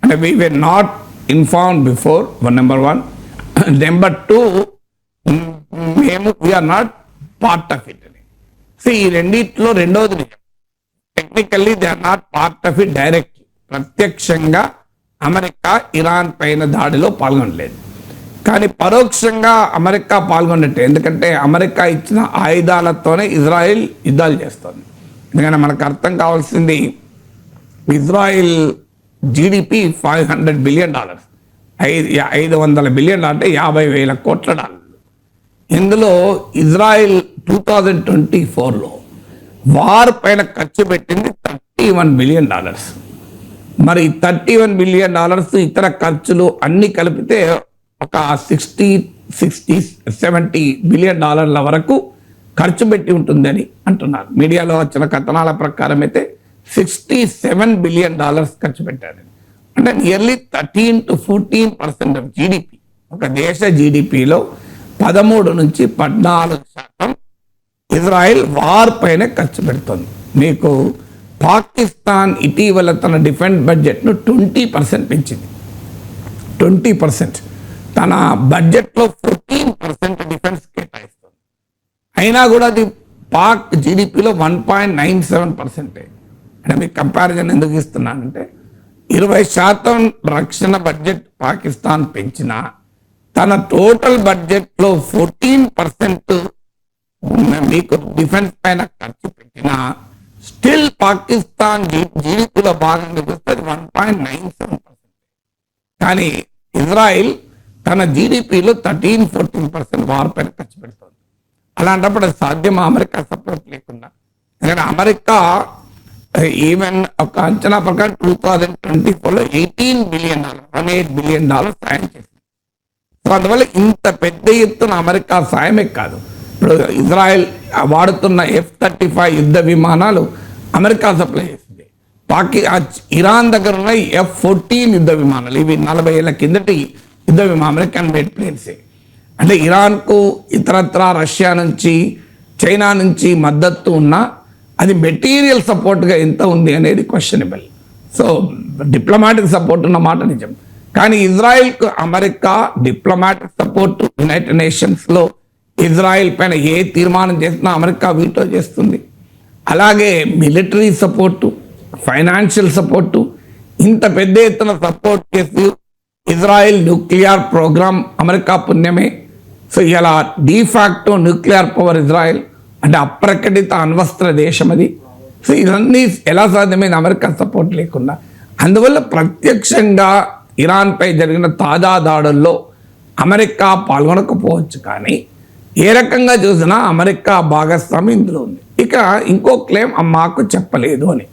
అంటే we were not inform before number 1. Number 2 మేము we are not part of it అని. సో ఈ రెండిట్లో రెండవది నిజం. Technically they are not part of it directly. ప్రత్యక్షంగా అమెరికా ఇరాన్ పైన దాడిలో పాల్గొనలేదు, కానీ పరోక్షంగా అమెరికా పాల్గొన్నట్టే. ఎందుకంటే అమెరికా ఇచ్చిన ఆయుధాలతోనే ఇజ్రాయెల్ యుద్ధాలు చేస్తుంది. ఎందుకంటే మనకు అర్థం కావాల్సింది, ఇజ్రాయెల్ జీడిపి $500 బిలియన్, 500 బిలియన్ అంటే $50,000 కోట్ల. ఇందులో ఇజ్రాయెల్ 2024లో వార్ పైన ఖర్చు పెట్టింది $31 బిలియన్. మరి $31 బిలియన్ ఇతర ఖర్చులు అన్ని కలిపితే ఒక 60-70 బిలియన్ డాలర్ల వరకు ఖర్చు పెట్టి ఉంటుందని అంటున్నారు. మీడియాలో వచ్చిన కథనాల ప్రకారం అయితే $67 బిలియన్ ఖర్చు పెట్టారు. అంటే నియర్లీ 13 to 14% ఆఫ్ జీడిపి. ఒక దేశ జీడిపిలో 13 నుంచి 14% ఇజ్రాయెల్ వార్ పైన ఖర్చు పెడుతుంది. మీకు పాకిస్తాన్ ఇటీవల తన డిఫెన్స్ బడ్జెట్ను 20% పెంచింది. 20%. తన బడ్జెట్లో 14% డిఫెన్స్ కేటాయిస్తుంది. అయినా కూడా అది పాక్ జీడిపిలో 1.97%. అంటే మీకు కంపారిజన్ ఎందుకు ఇస్తున్నానంటే 20% రక్షణ బడ్జెట్ పాకిస్తాన్ పెంచినా తన టోటల్ బడ్జెట్లో 14% మీకు డిఫెన్స్ పైన ఖర్చు పెట్టినా స్టిల్ పాకిస్తాన్ జీడిపిలో భాగంగా చూస్తే 1.97%. కానీ ఇజ్రాయిల్ తన జీడిపిలో 13-14% వార్ పైన ఖర్చు పెడుతుంది. అలాంటప్పుడు అది సాధ్యమా అమెరికా సపోర్ట్ లేకుండా? ఎందుకంటే అమెరికా ఈవెన్ ఒక అంచనా ప్రకారం 2024లో $18 బిలియన్, $18 బిలియన్ సాయం చేసింది. సో అందువల్ల ఇంత పెద్ద ఎత్తున అమెరికా సాయమే కాదు, ఇప్పుడు ఇజ్రాయెల్ వాడుతున్న F-35 యుద్ధ విమానాలు అమెరికా సప్లై చేసింది. ఇరాన్ దగ్గర ఉన్న F-14 యుద్ధ విమానాలు, ఇవి 40 ఏళ్ల కిందటి యుద్ధ విమానం, అమెరికన్ మేడ్ ప్లేన్సే. అంటే ఇరాన్కు ఇతరత్ర రష్యా నుంచి చైనా నుంచి మద్దతు ఉన్నా అది మెటీరియల్ సపోర్ట్గా ఎంత ఉంది అనేది క్వశ్చనబుల్. సో డిప్లొమాటిక్ సపోర్ట్ ఉన్న మాట నిజం, కానీ ఇజ్రాయెల్కు అమెరికా డిప్లొమాటిక్ సపోర్ట్ యునైటెడ్ నేషన్స్లో ఇజ్రాయెల్ పైన ఏ తీర్మానం చేసినా అమెరికా వీటో చేస్తుంది. అలాగే మిలిటరీ సపోర్టు, ఫైనాన్షియల్ సపోర్టు, ఇంత పెద్ద ఎత్తున సపోర్ట్ చేసి ఇజ్రాయెల్ న్యూక్లియర్ ప్రోగ్రామ్ అమెరికా పుణ్యమే. సో ఇలా డిఫాక్టో న్యూక్లియర్ పవర్ ఇజ్రాయెల్, అంటే అప్రకటిత అణ్వస్త్ర దేశం అది. సో ఇవన్నీ ఎలా సాధ్యమైంది అమెరికా సపోర్ట్ లేకుండా? అందువల్ల ప్రత్యక్షంగా ఇరాన్పై జరిగిన తాజా దాడుల్లో అమెరికా పాల్గొనకపోవచ్చు, కానీ ఏ రకంగా చూసినా అమెరికా భాగస్వామి ఇందులో ఉంది. ఇక ఇంకో క్లెయిమ్ మాకు చెప్పలేదు అని.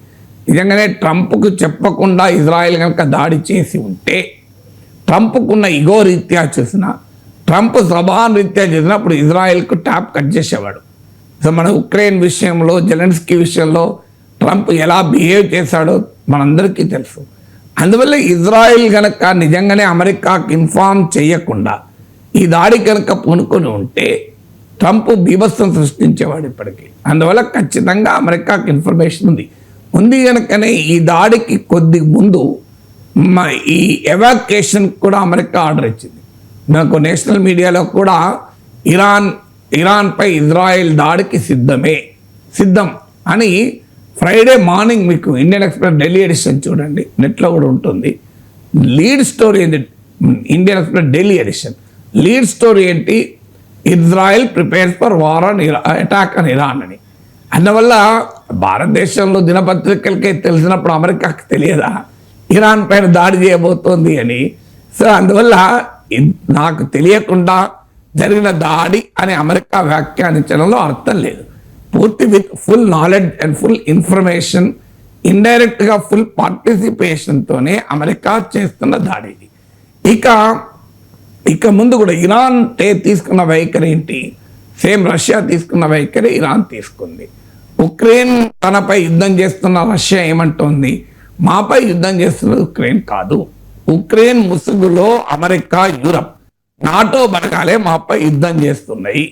నిజంగానే ట్రంప్కు చెప్పకుండా ఇజ్రాయెల్ కనుక దాడి చేసి ఉంటే ట్రంప్కున్న ఇగో రీత్యా చూసినా, ట్రంప్ స్వభావం రీత్యా చేసినప్పుడు ఇజ్రాయెల్కు ట్యాప్ కట్ చేసేవాడు. సో మన ఉక్రెయిన్ విషయంలో, జెలెన్స్కీ విషయంలో ట్రంప్ ఎలా బిహేవ్ చేశాడో మనందరికీ తెలుసు. అందువల్ల ఇజ్రాయెల్ కనుక నిజంగానే అమెరికాకు ఇన్ఫార్మ్ చేయకుండా ఈ దాడి కనుక పూనుకొని ఉంటే ట్రంప్ బీభత్సం సృష్టించేవాడు ఇప్పటికీ. అందువల్ల ఖచ్చితంగా అమెరికాకు ఇన్ఫర్మేషన్ ఉంది కనుకనే ఈ దాడికి కొద్ది ముందు ఈ ఎవాక్యుయేషన్ కూడా అమెరికా ఆర్డర్ ఇచ్చింది. నాకు నేషనల్ మీడియాలో కూడా ఇరాన్పై ఇజ్రాయెల్ దాడికి సిద్ధం అని ఫ్రైడే మార్నింగ్ మీకు ఇండియన్ ఎక్స్ప్రెస్ ఢిల్లీ ఎడిషన్ చూడండి, నెట్లో కూడా ఉంటుంది. లీడ్ స్టోరీ ఏంటి? Indian Express Delhi edition lead story ఏంటి? Israel prepares for war on attack on Iran అని. అందువల్ల భారతదేశంలో దినపత్రికలకే తెలిసినప్పుడు అమెరికాకు తెలియదా ఇరాన్ పైన దాడి చేయబోతోంది అని? సో అందువల్ల నాకు తెలియకుండా జరిగిన దాడి అని అమెరికా వ్యాఖ్యానించడంలో అర్థం లేదు. పూర్తి with full knowledge and full information, ఇండైరెక్ట్గా ఫుల్ పార్టిసిపేషన్తోనే అమెరికా చేస్తున్న దాడి. ఇక ముందు కూడా ఇరాన్ తీసుకున్న వైఖరి ఏంటి? సేమ్ రష్యా తీసుకున్న వైఖరి ఇరాన్ తీసుకుంది. ఉక్రెయిన్ తనపై యుద్ధం చేస్తున్న రష్యా ఏమంటోంది? మాపై యుద్ధం చేస్తున్నది ఉక్రెయిన్ కాదు, ఉక్రెయిన్ ముసుగులో అమెరికా, యూరప్, నాటో బలగాలే మాపై యుద్ధం చేస్తున్నాయి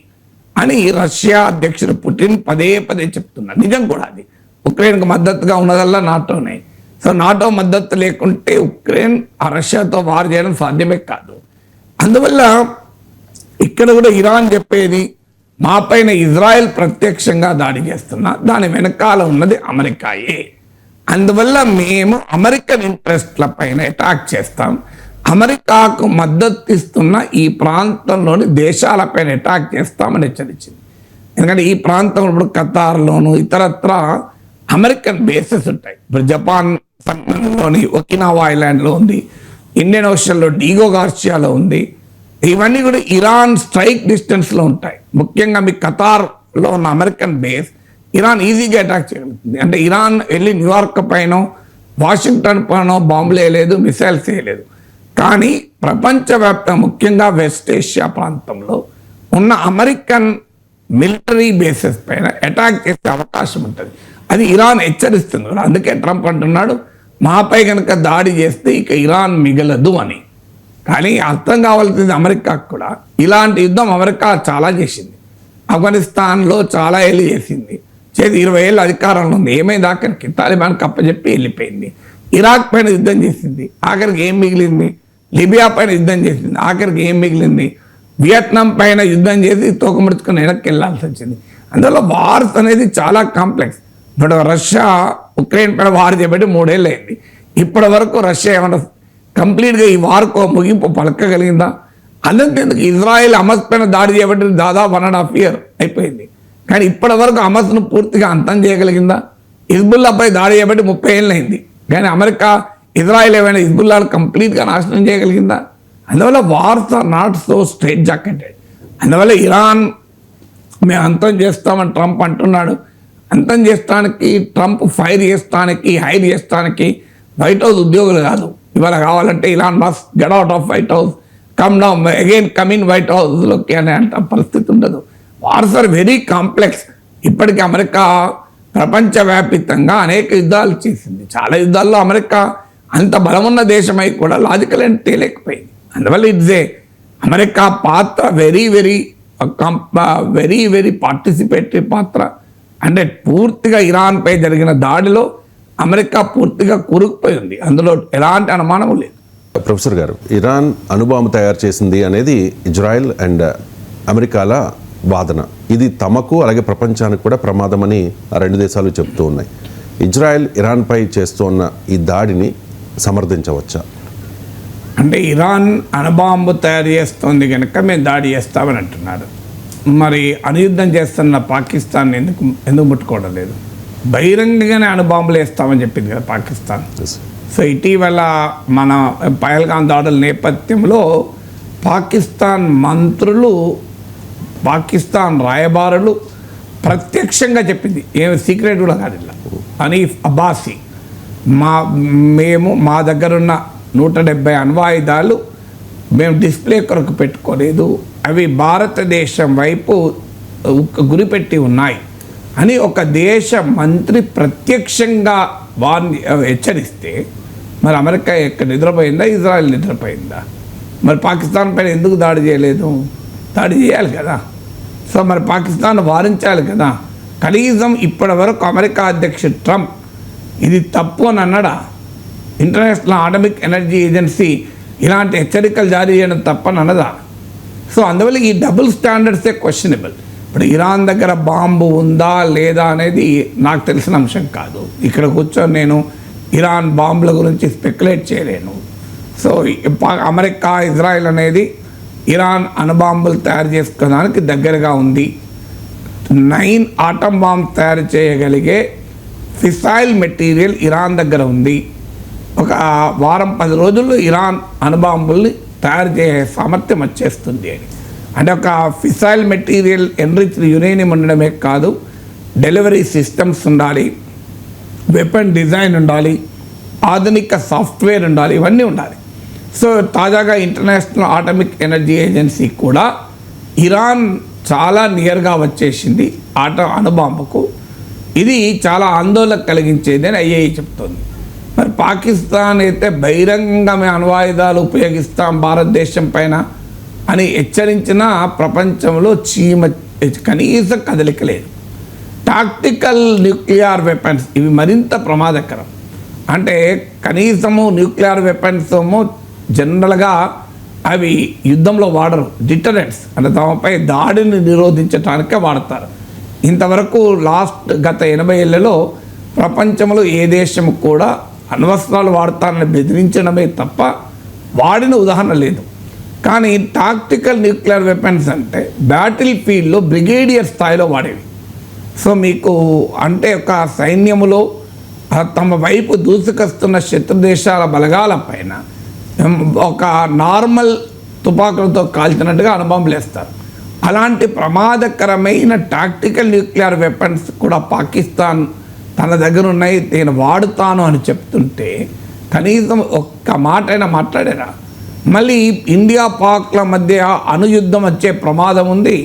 అని రష్యా అధ్యక్షుడు పుటిన్ పదే పదే చెప్తున్నారు. నిజం కూడా అది. ఉక్రెయిన్కి మద్దతుగా ఉన్నదల్లా నాటోనే. సో నాటో మద్దతు లేకుంటే ఉక్రెయిన్ ఆ రష్యాతో వార్ చేయడం సాధ్యమే కాదు. అందువల్ల ఇక్కడ కూడా ఇరాన్ చెప్పేది మా పైన ఇజ్రాయెల్ ప్రత్యక్షంగా దాడి చేస్తున్నా దాని వెనకాల ఉన్నది అమెరికాయే. అందువల్ల మేము అమెరికన్ ఇంట్రెస్ట్ల పైన అటాక్ చేస్తాం, అమెరికాకు మద్దతు ఇస్తున్న ఈ ప్రాంతంలోని దేశాలపైన అటాక్ చేస్తామని హెచ్చరించింది. ఎందుకంటే ఈ ప్రాంతంలో ఇప్పుడు ఖతార్లోను ఇతరత్ర అమెరికన్ బేసెస్ ఉంటాయి. ఇప్పుడు జపాన్ లోని ఒకినావా ఐలాండ్లో ఉంది, ఇండియన్ ఓషన్లో డీగో గార్సియాలో ఉంది. ఇవన్నీ కూడా ఇరాన్ స్ట్రైక్ డిస్టెన్స్లో ఉంటాయి. ముఖ్యంగా మీ ఖతార్లో ఉన్న అమెరికన్ బేస్ ఇరాన్ ఈజీగా అటాక్ చేయగలుగుతుంది. అంటే ఇరాన్ వెళ్ళి న్యూయార్క్ పైన, వాషింగ్టన్ పైన బాంబులు వేయలేదు, మిసైల్స్ వేయలేదు. కానీ ప్రపంచవ్యాప్తంగా ముఖ్యంగా వెస్ట్ ఏషియా ప్రాంతంలో ఉన్న అమెరికన్ మిలిటరీ బేసెస్ పైన అటాక్ చేసే అవకాశం ఉంటుంది. అది ఇరాన్ హెచ్చరిస్తుంది కూడా. అందుకే ట్రంప్ అంటున్నాడు మాపై కనుక దాడి చేస్తే ఇక ఇరాన్ మిగలదు అని. కానీ అర్థం కావాల్సింది అమెరికాకు కూడా, ఇలాంటి యుద్ధం అమెరికా చాలా చేసింది. ఆఫ్ఘనిస్తాన్లో చాలా ఏళ్ళు చేసింది, 20 ఏళ్ళు అధికారంలో ఉంది. ఏమైంది? ఆఖరికి తాలిబాన్ కప్పచెప్పి వెళ్ళిపోయింది. ఇరాక్ పైన యుద్ధం చేసింది, ఆఖరికి ఏం మిగిలింది? లిబియా పైన యుద్ధం చేసింది, ఆఖరికి ఏం మిగిలింది? వియత్నాం పైన యుద్ధం చేసి తోకముడుచుకొని వెనక్కి వెళ్ళాల్సి వచ్చింది. అందువల్ల వార్స్ అనేది చాలా కాంప్లెక్స్. ఇప్పుడు రష్యా ఉక్రెయిన్ పైన వార్ చేయబట్టి 3 ఏళ్ళు అయింది. ఇప్పటి వరకు రష్యా ఏమన్నా కంప్లీట్గా ఈ వార్కో ముగింపు పలకగలిగిందా? అంతేందుకు ఇజ్రాయెల్ హమస్ పైన దాడి చేయబట్టి దాదాపు 1.5 year అయిపోయింది. కానీ ఇప్పటి వరకు హమస్ను పూర్తిగా అంతం చేయగలిగిందా? హిజ్బుల్లాపై దాడి చేయబట్టి 30 ఏళ్ళు అయింది. కానీ అమెరికా, ఇజ్రాయెల్ ఏమైనా హిజ్బుల్లాను కంప్లీట్గా నాశనం చేయగలిగిందా? అందువల్ల wars are not so straitjacketed. అందువల్ల ఇరాన్ మేము అంతం చేస్తామని ట్రంప్ అంటున్నాడు. అంతం చేస్తానికి, ట్రంప్ ఫైర్ చేస్తానికి, హైర్ చేస్తానికి వైట్ హౌస్ ఉద్యోగులు కాదు. ఇవాళ కావాలంటే Elon Musk get out of White House, come down again come in White హౌస్లోకి అనే అంత పరిస్థితి ఉండదు. Wars are very complex. ఇప్పటికీ అమెరికా ప్రపంచవ్యాప్తంగా అనేక యుద్ధాలు చేసింది. చాలా యుద్ధాల్లో అమెరికా అంత బలమున్న దేశమై కూడా లాజికల్ అని తేలేకపోయింది. అందువల్ల అమెరికా పాత్ర very very very very participatory పాత్ర. అంటే పూర్తిగా ఇరాన్పై జరిగిన దాడిలో అమెరికా పూర్తిగా కూరుకుపోయి ఉంది. అందులో ఎలాంటి అనుమానం లేదు. ప్రొఫెసర్ గారు, ఇరాన్ అణుబాంబు తయారు చేసింది అనేది ఇజ్రాయెల్ అండ్ అమెరికాల వాదన. ఇది తమకు అలాగే ప్రపంచానికి కూడా ప్రమాదమని ఆ 2 దేశాలు చెబుతూ ఉన్నాయి. ఇజ్రాయెల్ ఇరాన్పై చేస్తున్న ఈ దాడిని సమర్థించవచ్చా? అంటే ఇరాన్ అణుబాంబు తయారు చేస్తోంది కనుక మేము దాడి చేస్తామని అంటున్నారు. మరి అణుయుద్ధం చేస్తున్న పాకిస్తాన్ ఎందుకు ముట్టుకోవడం లేదు? బహిరంగంగానే అణుబాంబులు వేస్తామని చెప్పింది కదా పాకిస్తాన్. సో ఇటీవల మన పహల్గాం దాడుల నేపథ్యంలో పాకిస్తాన్ మంత్రులు, పాకిస్తాన్ రాయబారులు ప్రత్యక్షంగా చెప్పింది, ఏమి సీక్రెట్ కూడా కాదు ఇలా, అనీఫ్ అబ్బాసీ, మా దగ్గరున్న 170 అణ్వాయుధాలు మేము డిస్ప్లే కొరకు పెట్టుకోలేదు, అవి భారతదేశం వైపు గురిపెట్టి ఉన్నాయి అని ఒక దేశ మంత్రి ప్రత్యక్షంగా వారిని హెచ్చరిస్తే మరి అమెరికా ఎక్కడ నిద్రపోయిందా? ఇజ్రాయెల్ నిద్రపోయిందా? మరి పాకిస్తాన్ పైన ఎందుకు దాడి చేయలేదు? దాడి చేయాలి కదా. సో మరి పాకిస్తాన్ వారించాలి కదా. కనీసం ఇప్పటి వరకు అమెరికా అధ్యక్షుడు ట్రంప్ ఇది తప్పు అని అన్నాడా? ఇంటర్నేషనల్ అటామిక్ ఎనర్జీ ఏజెన్సీ ఇలాంటి హెచ్చరికలు జారీ చేయడం తప్పని అన్నదా? సో అందువల్ల ఈ డబుల్ స్టాండర్డ్సే క్వశ్చనబుల్. ఇప్పుడు ఇరాన్ దగ్గర బాంబు ఉందా లేదా అనేది నాకు తెలిసిన అంశం కాదు. ఇక్కడ కూర్చొని నేను ఇరాన్ బాంబుల గురించి స్పెక్యులేట్ చేయలేను. సో అమెరికా, ఇజ్రాయెల్ అనేది ఇరాన్ అణుబాంబులు తయారు చేసుకోవడానికి దగ్గరగా ఉంది. 9 ఆటం బాంబ్ తయారు చేయగలిగే ఫిసైల్ మెటీరియల్ ఇరాన్ దగ్గర ఉంది. ఒక వారం 10 రోజుల్లో ఇరాన్ అణుబాంబుల్ని తయారు చేసే సామర్థ్యం వచ్చేస్తుంది అని. అంటే ఒక ఫిసైల్ మెటీరియల్ ఎన్రిచ్డ్ యురేనియం ఉండడమే కాదు, డెలివరీ సిస్టమ్స్ ఉండాలి, వెపన్ డిజైన్ ఉండాలి, ఆధునిక సాఫ్ట్వేర్ ఉండాలి, ఇవన్నీ ఉండాలి. సో తాజాగా ఇంటర్నేషనల్ అటామిక్ ఎనర్జీ ఏజెన్సీ కూడా ఇరాన్ చాలా నియర్గా వచ్చేసింది అణుబాంబుకు. ఇది చాలా ఆందోళన కలిగించేది అని ఐఏఈ చెప్తోంది. మరి పాకిస్తాన్ అయితే బహిరంగమే అణ్వాయుధాలు ఉపయోగిస్తాం భారతదేశం పైన అని హెచ్చరించిన ప్రపంచంలో కనీసం కదలిక లేదు. టాక్టికల్ న్యూక్లియర్ వెపన్స్ ఇవి మరింత ప్రమాదకరం. అంటే కనీసము న్యూక్లియర్ వెపన్స్ ఏమో జనరల్గా అవి యుద్ధంలో వాడరు, డిటరెంట్స్ అంటే తమపై దాడిని నిరోధించడానికే వాడతారు. ఇంతవరకు గత 80 ఏళ్లలో ప్రపంచంలో ఏ దేశం కూడా అణ్వస్త్రాలు వాడతారని బెదిరించడమే తప్ప వాడిన ఉదాహరణ లేదు. కానీ టాక్టికల్ న్యూక్లియర్ వెపన్స్ అంటే బ్యాటిల్ ఫీల్డ్లో బ్రిగేడియర్ స్థాయిలో వాడేవి. సో మీకు అంటే ఒక సైన్యములో తమ వైపు దూసుకొస్తున్న శత్రు దేశాల బలగాల పైన ఒక నార్మల్ తుపాకులతో కాల్చినట్టుగా అణుబాంబులు వేస్తారు. అలాంటి ప్రమాదకరమైన టాక్టికల్ న్యూక్లియర్ వెపన్స్ కూడా పాకిస్తాన్ తన దగ్గర ఉన్నాయి, నేను వాడుతాను అని చెప్తుంటే కనీసం ఒక్క మాట అయినా మాట్లాడారా? మళ్ళీ ఇండియా పాక్ల మధ్య అణుయుద్ధం వచ్చే ప్రమాదం ఉంది,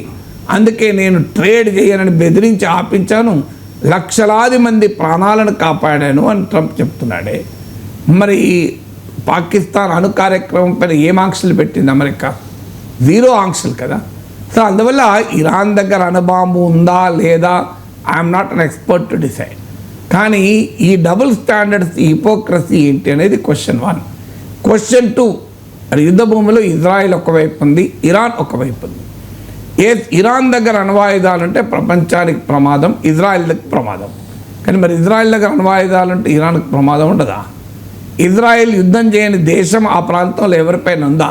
అందుకే నేను ట్రేడ్ చేయనని బెదిరించి ఆపించాను, లక్షలాది మంది ప్రాణాలను కాపాడాను అని ట్రంప్ చెప్తున్నాడే. మరి పాకిస్తాన్ అణు కార్యక్రమం పైన ఏం ఆంక్షలు పెట్టింది అమెరికా? 0 ఆంక్షలు కదా. సో అందువల్ల ఇరాన్ దగ్గర అణుబాంబు ఉందా లేదా I'm not an expert to decide. కానీ ఈ డబుల్ స్టాండర్డ్స్, ఈ హిపోక్రసీ ఏంటి అనేది క్వశ్చన్ 1. క్వశ్చన్ 2, యుద్ధ భూమిలో ఇజ్రాయిల్ ఒకవైపు ఉంది, ఇరాన్ ఒకవైపు ఉంది. ఇరాన్ దగ్గర అణ్వాయుధాలు అంటే ప్రపంచానికి ప్రమాదం, ఇజ్రాయిల్కి ప్రమాదం. కానీ మరి ఇజ్రాయిల్ దగ్గర అణ్వాయుధాలు అంటే ఇరాన్కి ప్రమాదం ఉండదా? ఇజ్రాయిల్ యుద్ధం చేయని దేశం ఆ ప్రాంతంలో ఎవరిపైన ఉందా?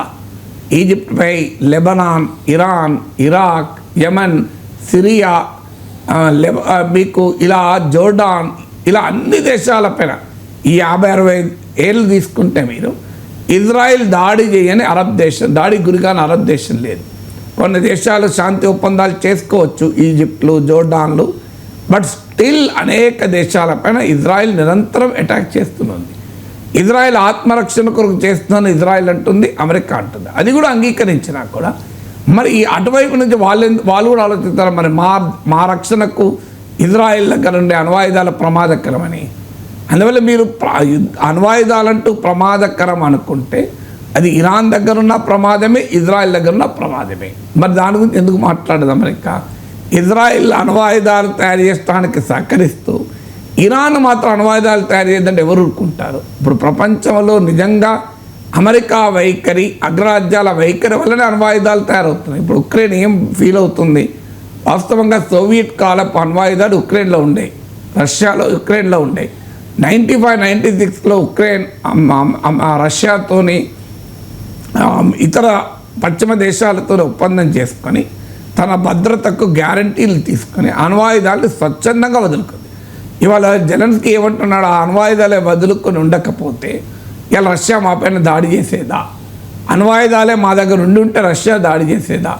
ఈజిప్ట్పై, Lebanon, Iran, Iraq, Yemen, Syria, మీకు ఇలా జోర్డాన్, ఇలా అన్ని దేశాలపైన ఈ 50-60 ఏళ్ళు తీసుకుంటే మీరు ఇజ్రాయిల్ దాడి చేయని అరబ్ దేశం, దాడి గురిగాని అరబ్ దేశం లేదు. కొన్ని దేశాలు శాంతి ఒప్పందాలు చేసుకోవచ్చు, ఈజిప్ట్లు, జోర్డాన్లు, బట్ స్టిల్ అనేక దేశాలపైన ఇజ్రాయిల్ నిరంతరం అటాక్ చేస్తున్నది. ఇజ్రాయిల్ ఆత్మరక్షణ కొరకు చేస్తుందని ఇజ్రాయిల్ అంటుంది, అమెరికా అంటుంది. అది కూడా అంగీకరించినా కూడా మరి ఈ అటువైపు నుంచి వాళ్ళు కూడా ఆలోచిస్తారు, మరి మా రక్షణకు ఇజ్రాయిల్ దగ్గర ఉండే అణ్వాయుధాల ప్రమాదకరమని. అందువల్ల మీరు అణ్వాయుధాలంటూ ప్రమాదకరం అనుకుంటే అది ఇరాన్ దగ్గర ఉన్న ప్రమాదమే, ఇజ్రాయిల్ దగ్గర ఉన్న ప్రమాదమే. మరి దాని గురించి ఎందుకు మాట్లాడదు అమెరికా? ఇజ్రాయిల్ అణ్వాయుధాలు తయారు చేయడానికి సహకరిస్తూ ఇరాన్ మాత్రం అణ్వాయుధాలు తయారు చేయదంటే ఎవరు ఊరుకుంటారు? ఇప్పుడు ప్రపంచంలో నిజంగా అమెరికా వైఖరి, అగ్రరాజ్యాల వైఖరి వల్లనే అణ్వాయుధాలు తయారవుతున్నాయి. ఇప్పుడు ఉక్రెయిన్ ఏం ఫీల్ అవుతుంది? వాస్తవంగా సోవియట్ కాలపు అణ్వాయుధాలు ఉక్రెయిన్లో ఉండే, రష్యాలో ఉక్రెయిన్లో ఉండే. 95-96లో ఉక్రెయిన్ రష్యాతోని ఇతర పశ్చిమ దేశాలతో ఒప్పందం చేసుకొని తన భద్రతకు గ్యారంటీలు తీసుకొని అణ్వాయుధాలు స్వచ్ఛందంగా వదులుకుంది. ఇవాళ జెలెన్స్కీ ఏమంటున్నాడు? ఆ అణ్వాయుధాలే వదులుకొని ఉండకపోతే ఇలా రష్యా మా పైన దాడి చేసేదా? అణ్వాయుధాలే మా దగ్గర ఉంటే రష్యా దాడి చేసేదా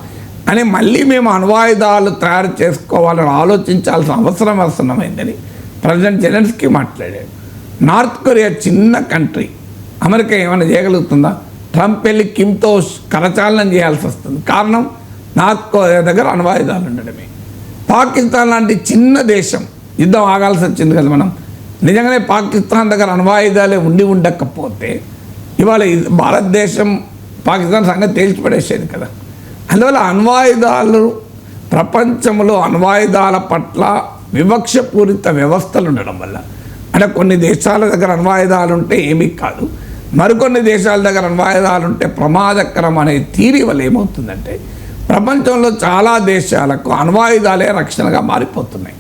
అని మళ్ళీ మేము అణ్వాయుధాలు తయారు చేసుకోవాలని ఆలోచించాల్సిన అవసరమైందని ప్రెసిడెంట్ జెలెన్స్కీ మాట్లాడాడు. నార్త్ కొరియా చిన్న కంట్రీ, అమెరికా ఏమైనా చేయగలుగుతుందా? ట్రంప్ వెళ్ళి కిమ్తో కరచాలనం చేయాల్సి వస్తుంది. కారణం నార్త్ కొరియా దగ్గర అణ్వాయుధాలు ఉండడమే. పాకిస్తాన్ లాంటి చిన్న దేశం యుద్ధం ఆగాల్సి వచ్చింది కదా. మనం నిజంగానే పాకిస్తాన్ దగ్గర అణ్వాయుధాలే ఉండకపోతే ఇవాళ భారతదేశం పాకిస్తాన్ సంగతి తేల్చిపడేసేది కదా. అందువల్ల అణ్వాయుధాలు, ప్రపంచంలో అణ్వాయుధాల పట్ల వివక్షపూరిత వ్యవస్థలు ఉండడం వల్ల, అంటే కొన్ని దేశాల దగ్గర అణ్వాయుధాలు ఉంటే ఏమీ కాదు, మరికొన్ని దేశాల దగ్గర అణ్వాయుధాలు ఉంటే ప్రమాదకరం అనే థీరీ వల్ల ఏమవుతుందంటే ప్రపంచంలో చాలా దేశాలకు అణ్వాయుధాలే రక్షణగా మారిపోతున్నాయి.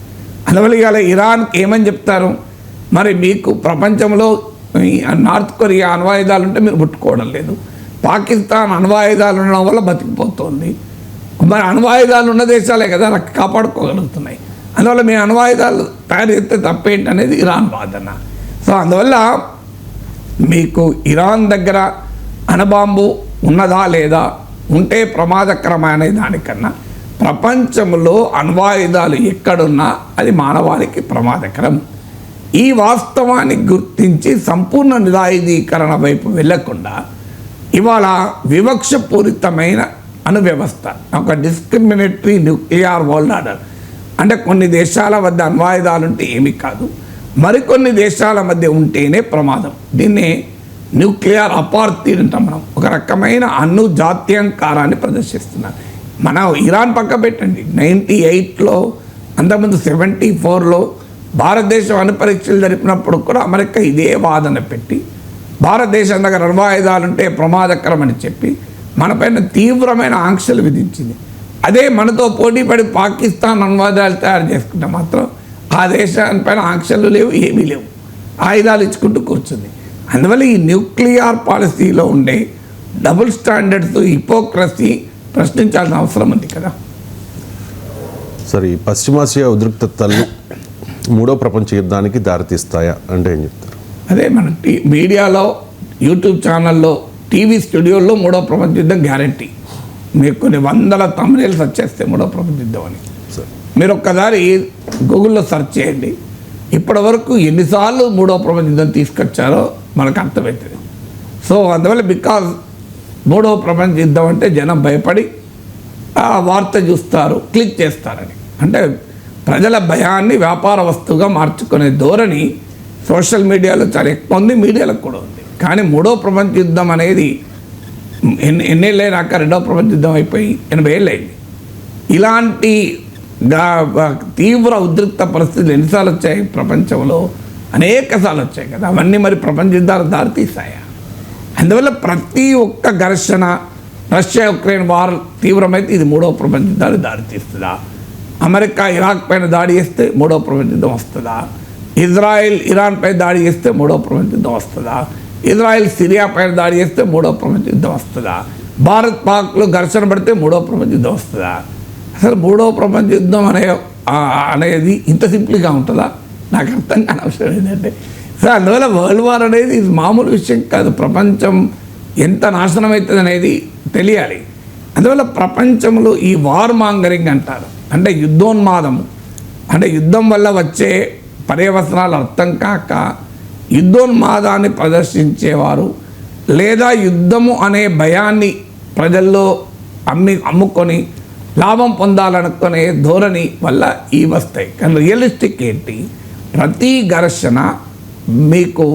అందువల్ల ఇవాళ ఇరాన్కి ఏమని చెప్తారు? మరి మీకు ప్రపంచంలో నార్త్ కొరియా అణ్వాయుధాలు ఉంటే మీరు ముట్టుకోవడం లేదు, పాకిస్తాన్ అణ్వాయుధాలు ఉండడం వల్ల బతికిపోతుంది. మరి అణ్వాయుధాలు ఉన్న దేశాలే కదా కాపాడుకోగలుగుతున్నాయి. అందువల్ల మేము అణ్వాయుధాలు తయారు చేస్తే తప్పేంటి అనేది ఇరాన్ వాదన. సో అందువల్ల మీకు ఇరాన్ దగ్గర అణుబాంబు ఉన్నదా లేదా, ఉంటే ప్రమాదకరమైన దానికన్నా ప్రపంచంలో అణ్వాయుధాలు ఎక్కడున్నా అది మానవాళికి ప్రమాదకరం. ఈ వాస్తవాన్ని గుర్తించి సంపూర్ణ నిరాయుధీకరణ వైపు వెళ్లకుండా ఇవాళ వివక్షపూరితమైన అణువ్యవస్థ, ఒక డిస్క్రిమినేటరీ న్యూక్లియర్ వరల్డ్ ఆర్డర్, అంటే కొన్ని దేశాల వద్ద అణ్వాయుధాలు ఉంటే ఏమీ కాదు, మరికొన్ని దేశాల మధ్య ఉంటేనే ప్రమాదం. దీన్ని న్యూక్లియర్ అపార్థిడ్ అంటాం మనం. ఒక రకమైన అణు జాత్యంకారాన్ని ప్రదర్శిస్తున్నారు. మన ఇరాన్ పక్క పెట్టండి, 98లో అంతకుముందు 74లో భారతదేశం అణు పరీక్షలు జరిపినప్పుడు కూడా అమెరికా ఇదే వాదన పెట్టి భారతదేశం దగ్గర అణ్వాయుధాలు ఉంటే ప్రమాదకరం అని చెప్పి మనపైన తీవ్రమైన ఆంక్షలు విధించింది. అదే మనతో పోటీపడి పాకిస్తాన్ అణ్వాయుధాలు తయారు చేసుకుంటే మాత్రం ఆ దేశానిపైన ఆంక్షలు లేవు, ఏమీ లేవు, ఆయుధాలు ఇచ్చుకుంటూ కూర్చుంది. అందువల్ల ఈ న్యూక్లియర్ పాలసీలో ఉండే డబుల్ స్టాండర్డ్స్, హిపోక్రసీ ప్రశ్నించాల్సిన అవసరం ఉంది కదా. సరే, ఈ పశ్చిమాసియా ఉద్రిక్తతలు మూడో ప్రపంచ యుద్ధానికి దారితీస్తాయా అంటే ఏం చెప్తారు? అదే మన మీడియాలో, యూట్యూబ్ ఛానల్లో, టీవీ స్టూడియోల్లో మూడో ప్రపంచ యుద్ధం గ్యారంటీ. మీకు కొన్ని వందల తమిళస్ వచ్చేస్తే మూడో ప్రపంచ యుద్ధం అని మీరు ఒక్కసారి గూగుల్లో సెర్చ్ చేయండి. ఇప్పటి వరకు ఎన్నిసార్లు మూడో ప్రపంచ యుద్ధం తీసుకొచ్చారో మనకు అర్థమవుతుంది. సో అందువల్ల బికాజ్ మూడో ప్రపంచ యుద్ధం అంటే జనం భయపడి ఆ వార్త చూస్తారు, క్లిక్ చేస్తారని. అంటే ప్రజల భయాన్ని వ్యాపార వస్తువుగా మార్చుకునే ధోరణి సోషల్ మీడియాలో చాలా ఎక్కువ ఉంది, మీడియాలో కూడా ఉంది. కానీ మూడో ప్రపంచ యుద్ధం అనేది ఎన్నేళ్ళైనాక రెండో ప్రపంచ యుద్ధం అయిపోయి 80 ఏళ్ళు అయింది. ఇలాంటి తీవ్ర ఉద్రిక్త పరిస్థితులు ఎన్నిసార్లు వచ్చాయి ప్రపంచంలో? అనేక సార్లు వచ్చాయి కదా. అవన్నీ మరి ప్రపంచ యుద్ధాలు దారితీసాయా? అందువల్ల ప్రతి ఒక్క ఘర్షణ, రష్యా ఉక్రెయిన్ వార్ తీవ్రమైతే ఇది మూడో ప్రపంచ యుద్ధాలు దారితీస్తుందా? అమెరికా ఇరాక్ పైన దాడి చేస్తే మూడో ప్రపంచ యుద్ధం వస్తుందా? ఇజ్రాయెల్ ఇరాన్ పై దాడి చేస్తే మూడో ప్రపంచ యుద్ధం వస్తుందా? ఇజ్రాయెల్ సిరియా పైన దాడి చేస్తే మూడో ప్రపంచ యుద్ధం వస్తుందా? భారత్ పాక్లో ఘర్షణ పడితే మూడో ప్రపంచ యుద్ధం వస్తుందా? అసలు మూడో ప్రపంచ యుద్ధం అనేది ఇంత సింపుల్గా ఉంటుందా? నాకు అర్థం కాని అవసరం ఏంటంటే, సో అందువల్ల వరల్డ్ వార్ అనేది ఇది మామూలు విషయం కాదు. ప్రపంచం ఎంత నాశనం అవుతుంది అనేది తెలియాలి. అందువల్ల ప్రపంచంలో ఈ వార్ మాంగరింగ్ అంటారు, అంటే యుద్ధోన్మాదము, అంటే యుద్ధం వల్ల వచ్చే పర్యవసనాలు అర్థం కాక యుద్ధోన్మాదాన్ని ప్రదర్శించేవారు, లేదా యుద్ధము అనే భయాన్ని ప్రజల్లో అమ్ముకొని లాభం పొందాలనుకునే ధోరణి వల్ల ఈ వస్తాయి. కానీ రియలిస్టిక్ ఏంటి? ప్రతి ఘర్షణ మీకు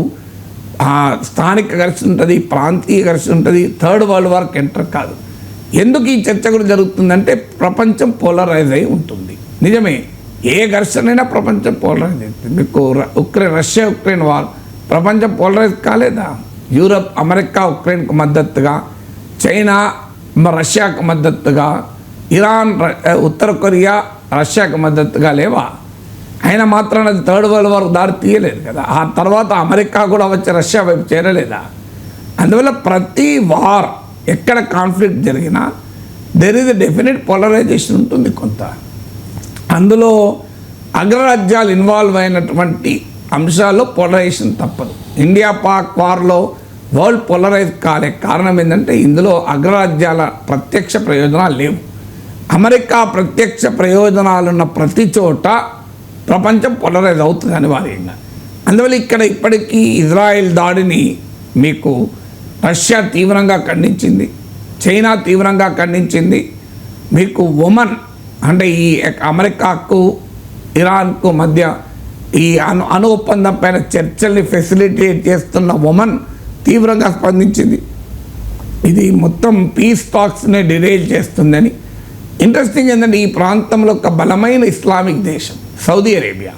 స్థానిక ఘర్షణ ఉంటుంది, ప్రాంతీయ ఘర్షణ ఉంటుంది, థర్డ్ వరల్డ్ వార్కి ఎంటర్ కాదు. ఎందుకు ఈ చర్చ కూడా జరుగుతుందంటే ప్రపంచం పోలరైజ్ అయి ఉంటుంది. నిజమే, ఏ ఘర్షణైనా ప్రపంచం పోలరైజ్ అవుతుంది. మీకు రష్యా ఉక్రెయిన్ వార్ ప్రపంచం పోలరైజ్ కాలేదా? యూరప్ అమెరికా ఉక్రెయిన్కు మద్దతుగా, చైనా రష్యాకు మద్దతుగా, ఇరాన్ ఉత్తర కొరియా రష్యాకు మద్దతుగా లేవా? అయినా మాత్రాన అది థర్డ్ వరల్డ్ వార్ దారి తీయలేదు కదా. ఆ తర్వాత అమెరికా కూడా వచ్చి రష్యా వైపు చేరలేదా? అందువల్ల ప్రతి వార్, ఎక్కడ కాన్ఫ్లిక్ట్ జరిగినా there is a definite polarization ఉంటుంది కొంత. అందులో అగ్రరాజ్యాలు ఇన్వాల్వ్ అయినటువంటి అంశాల్లో పోలరైజేషన్ తప్పదు. ఇండియా పాక్ వార్లో వరల్డ్ పోలరైజ్ కాలే కారణం ఏంటంటే ఇందులో అగ్రరాజ్యాల ప్రత్యక్ష ప్రయోజనాలు లేవు. అమెరికా ప్రత్యక్ష ప్రయోజనాలున్న ప్రతి చోట ప్రపంచం పోలరైజ్ అవుతుంది అనివార్యంగా. అందువల్ల ఇక్కడ ఇప్పటికీ ఇజ్రాయెల్ దాడిని మీకు రష్యా తీవ్రంగా ఖండించింది, చైనా తీవ్రంగా ఖండించింది. మీకు ఒమన్, అంటే ఈ అమెరికాకు ఇరాన్కు మధ్య ఈ అణు ఒప్పందం పైన చర్చల్ని ఫెసిలిటేట్ చేస్తున్న ఒమన్ తీవ్రంగా స్పందించింది. ఇది మొత్తం పీస్ టాక్స్ని డిరైల్ చేస్తుందని. ఇంట్రెస్టింగ్ ఏంటంటే ఈ ప్రాంతంలో ఒక బలమైన ఇస్లామిక్ దేశం సౌదీ అరేబియా.